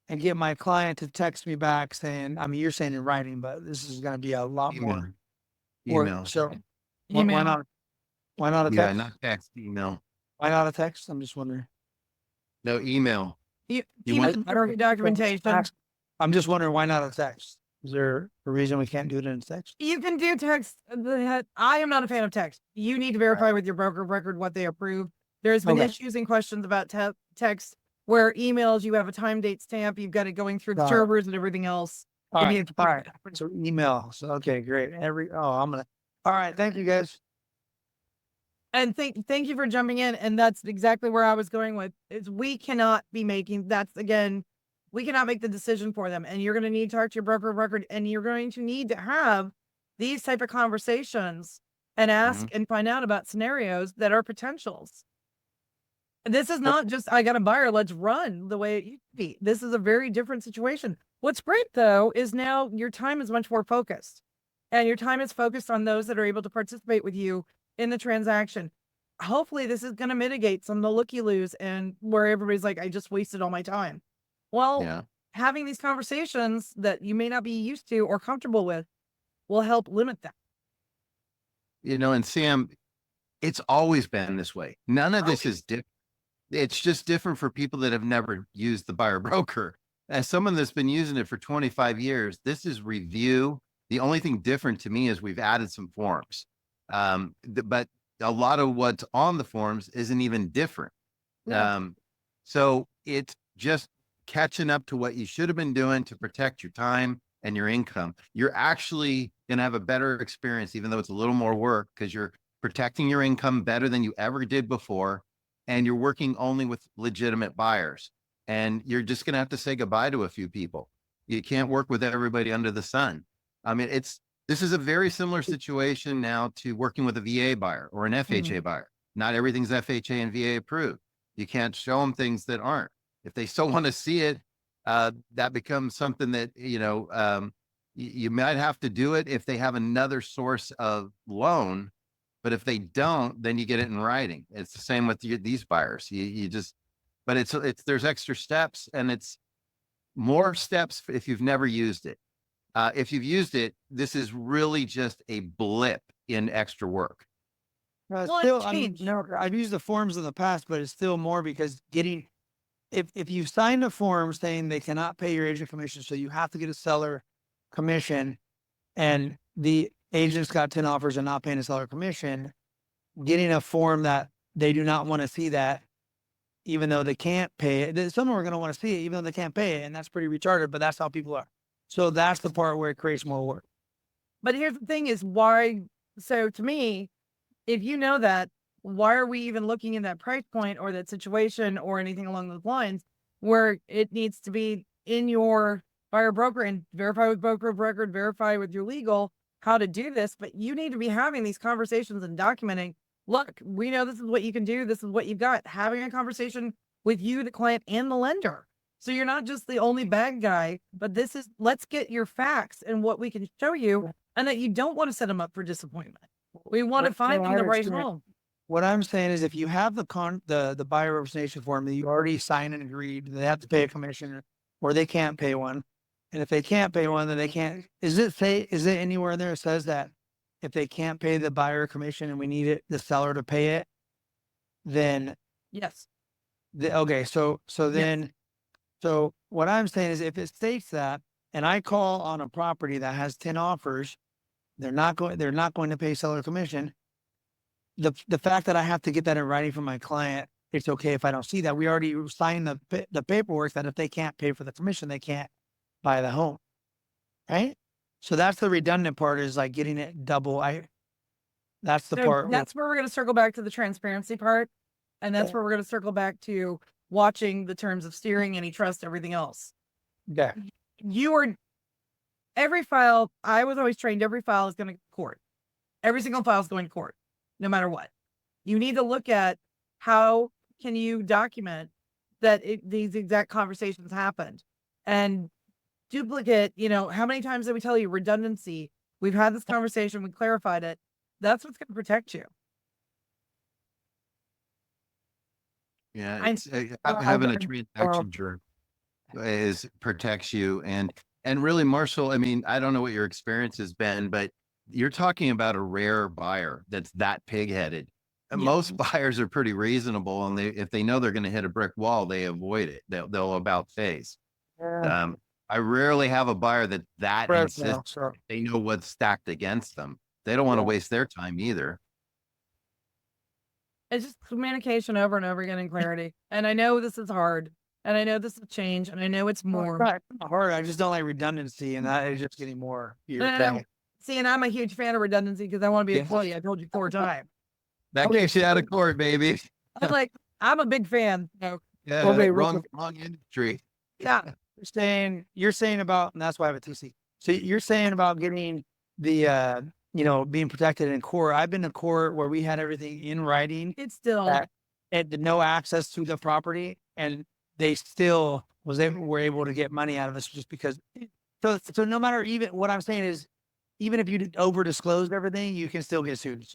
and get my client to text me back saying, I mean, you're saying in writing, but this is gonna be a lot more. Email. So Email. why not? Why not a Yeah, text? not text, email. Why not a text? I'm just wondering. No, email. You You want- email documentation. I'm just wondering why not a text? Is there a reason we can't do it in text? You can do text. I am not a fan of text. You need to verify with your broker of record what they approve. There's been Okay. issues and questions about text where emails, you have a time date stamp, you've got it going through the Got it. servers and everything else. All You right, need to all keep right. it. So email. So okay, great. All right, thank you guys. And thank you for jumping in. And that's exactly where I was going with is we cannot be making we cannot make the decision for them. And you're going to need to talk to your broker of record and you're going to need to have these type of conversations and ask and find out about scenarios that are potentials. And this is not just, I got a buyer, let's run the way it used to be. This is a very different situation. What's great though, is now your time is much more focused and your time is focused on those that are able to participate with you in the transaction. Hopefully this is going to mitigate some of the looky-loos and where everybody's like, I just wasted all my time. Well, Yeah. having these conversations that you may not be used to or comfortable with will help limit that. And Sam, it's always been this way. None of this is different. It's just different for people that have never used the buyer broker. As someone that's been using it for 25 years, this is review. The only thing different to me is we've added some forms. But a lot of what's on the forms isn't even different. Yeah. So it's just catching up to what you should have been doing to protect your time and your income. You're actually going to have a better experience, even though it's a little more work, because you're protecting your income better than you ever did before. And you're working only with legitimate buyers. And you're just going to have to say goodbye to a few people. You can't work with everybody under the sun. I mean, this is a very similar situation now to working with a VA buyer or an FHA buyer. Not everything's FHA and VA approved. You can't show them things that aren't. If they still want to see it, that becomes something that, you might have to do it if they have another source of loan. But if they don't, then you get it in writing. It's the same with these buyers. But there's extra steps and it's more steps if you've never used it. If you've used it, this is really just a blip in extra work. Well, Still, it's I mean, changed. no, I've used the forms in the past, but it's still more because if you signed a form saying they cannot pay your agent commission, so you have to get a seller commission, and the agent's got 10 offers and not paying a seller commission, getting a form that they do not want to see that, even though they can't pay it. Some are going to want to see it, even though they can't pay it, and that's pretty retarded. But that's how people are. So that's the part where it creates more work. But here's the thing is why, so to me, if you know that, why are we even looking in that price point or that situation or anything along those lines where it needs to be in your buyer broker and verify with broker of record, verify with your legal how to do this, but you need to be having these conversations and documenting, look, we know this is what you can do. This is what you've got. Having a conversation with you, the client, and the lender. So you're not just the only bad guy, but this is, let's get your facts and what we can show you, and that you don't want to set them up for disappointment. We want to What- find what you I the right understand- home. What I'm saying is if you have the buyer representation form that you already signed and agreed, they have to pay a commission or they can't pay one. And if they can't pay one, then they can't, is it anywhere in there that says that if they can't pay the buyer commission and we need the seller to pay it, then Yes. okay, so then, so what I'm saying is if it states that, and I call on a property that has 10 offers, they're not going to pay seller commission. The fact that I have to get that in writing from my client, it's okay if I don't see that. We already signed the paperwork that if they can't pay for the commission, they can't buy the home, right? So that's the redundant part, is like getting it double. That's the So part. that's where we're going to circle back to the transparency part. And that's where we're going to circle back to watching the terms of steering, antitrust, everything else. Yeah. Every file, I was always trained, every file is going to court. Every single file is going to court, no matter what. You need to look at how can you document that these exact conversations happened, and duplicate, how many times did we tell you redundancy? We've had this conversation, we clarified it. That's what's going to protect you. Yeah, I'm- it's, having a transaction journal protects you. And really, Marshall, I mean, I don't know what your experience has been, but you're talking about a rare buyer that's that pig-headed. And Yeah. most buyers are pretty reasonable, and if they know they're going to hit a brick wall, they avoid it. They'll about face. I rarely have a buyer that insists. They know what's stacked against them. They don't want to waste their time either. It's just communication over and over again and clarity. And I know this is hard, and I know this is change, and I know it's more. Right. Hard. I just don't like redundancy, and that is just getting more. No. See, and I'm a huge fan of redundancy because I want to be a Yeah. employee. I told you 4 times. That keeps you out of court, baby. I'm a big fan. So, Yeah, Okay, wrong industry. yeah. You're saying about, and that's why I have a TC. So you're saying about getting the, being protected in court. I've been to court where we had everything in writing It's still, and no access to the property, and they still were able to get money out of us just because. So no matter, even what I'm saying is, even if you over disclosed everything, you can still get sued.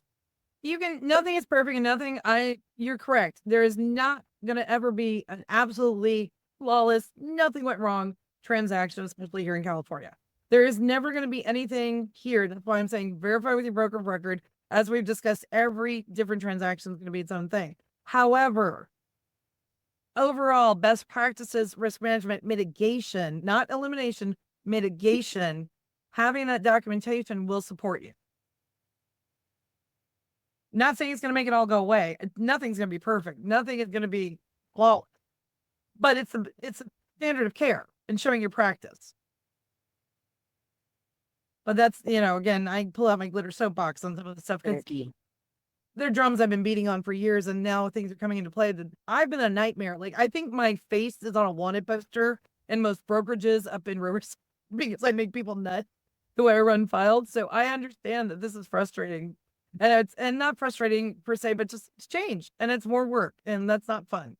nothing is perfect, and you're correct. There is not going to ever be an absolutely flawless, nothing went wrong transaction, especially here in California. There is never going to be anything here. That's why I'm saying verify with your broker of record. As we've discussed, every different transaction is going to be its own thing. However, overall, best practices, risk management, mitigation, not elimination, mitigation, having that documentation will support you. Not saying it's going to make it all go away. Nothing's going to be perfect. Nothing is going to be flawless. But it's a standard of care in showing your practice. But that's, again, I pull out my glitter soapbox on some of the stuff because they're drums I've been beating on for years, and now things are coming into play. I've been a nightmare. I think my face is on a wanted poster in most brokerages up in Riverside because I make people nuts the way I run files. So I understand that this is frustrating, and it's not frustrating per se, but just it's change, and it's more work, and that's not fun.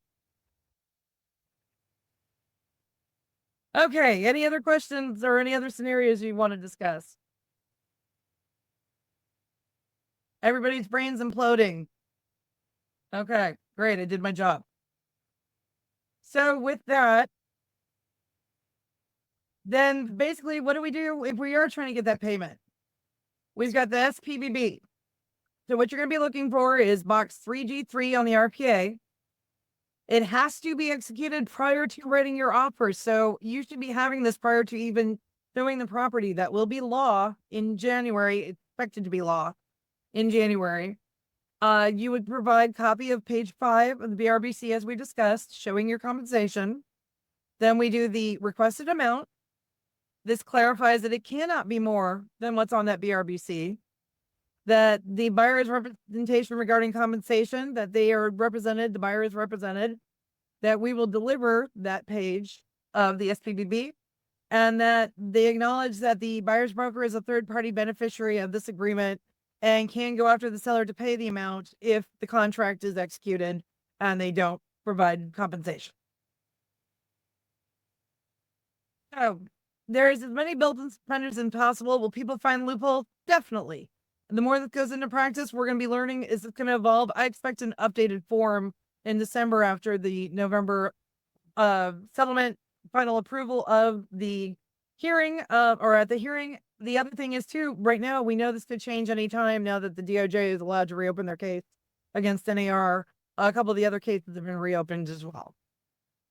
Okay, any other questions or any other scenarios you want to discuss? Everybody's brain's imploding. Okay, great. I did my job. So with that, then basically what do we do if we are trying to get that payment? We've got the SPBB. So what you're going to be looking for is box 3G3 on the RPA. It has to be executed prior to writing your offer. So you should be having this prior to even showing the property. That will be law in January. It's expected to be law in January. You would provide copy of page 5 of the BRBC as we discussed, showing your compensation. Then we do the requested amount. This clarifies that it cannot be more than what's on that BRBC. That the buyer's representation regarding compensation, that they are represented, the buyer is represented, that we will deliver that page of the SPBB, and that they acknowledge that the buyer's broker is a third-party beneficiary of this agreement and can go after the seller to pay the amount if the contract is executed and they don't provide compensation. So there's as many built-in suspenders as possible. Will people find loopholes? Definitely. And the more that goes into practice, we're going to be learning, is it going to evolve? I expect an updated form in December after the November settlement final approval of the hearing, or at the hearing. The other thing is too, right now, we know this could change anytime now that the DOJ is allowed to reopen their case against NAR. A couple of the other cases have been reopened as well.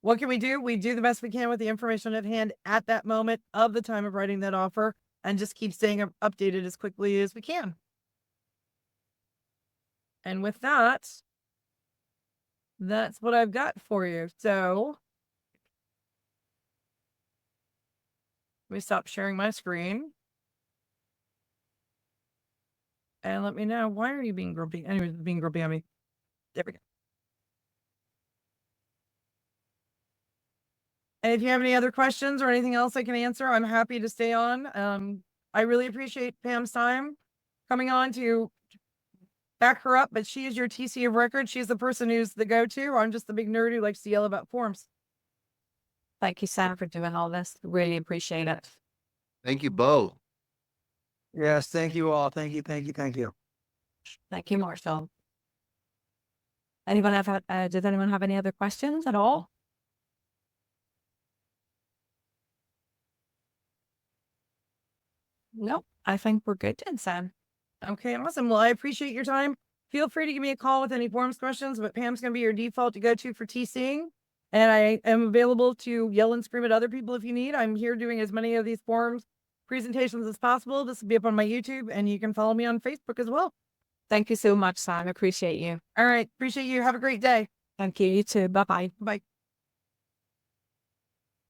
What can we do? We do the best we can with the information at hand at that moment of the time of writing that offer, and just keep staying updated as quickly as we can. And with that, that's what I've got for you. So let me stop sharing my screen. And let me know, why are you being grumpy? Anyways, being grumpy on me. There we go. And if you have any other questions or anything else I can answer, I'm happy to stay on. I really appreciate Pam's time coming on to back her up, but she is your TC of record. She's the person who's the go-to. I'm just the big nerd who likes to yell about forms. Thank you, Sam, for doing all this. Really appreciate it. Thank you both. Yes, thank you all. Thank you, thank you, thank you. Thank you, Marshall. Anyone does anyone have any other questions at all? Nope, I think we're good then, Sam. Okay, awesome. Well, I appreciate your time. Feel free to give me a call with any forms questions, but Pam's going to be your default to go to for TCing. And I am available to yell and scream at other people if you need. I'm here doing as many of these forms presentations as possible. This will be up on my YouTube, and you can follow me on Facebook as well. Thank you so much, Sam. Appreciate you. All right. Appreciate you. Have a great day. Thank you. You too. Bye-bye. Bye.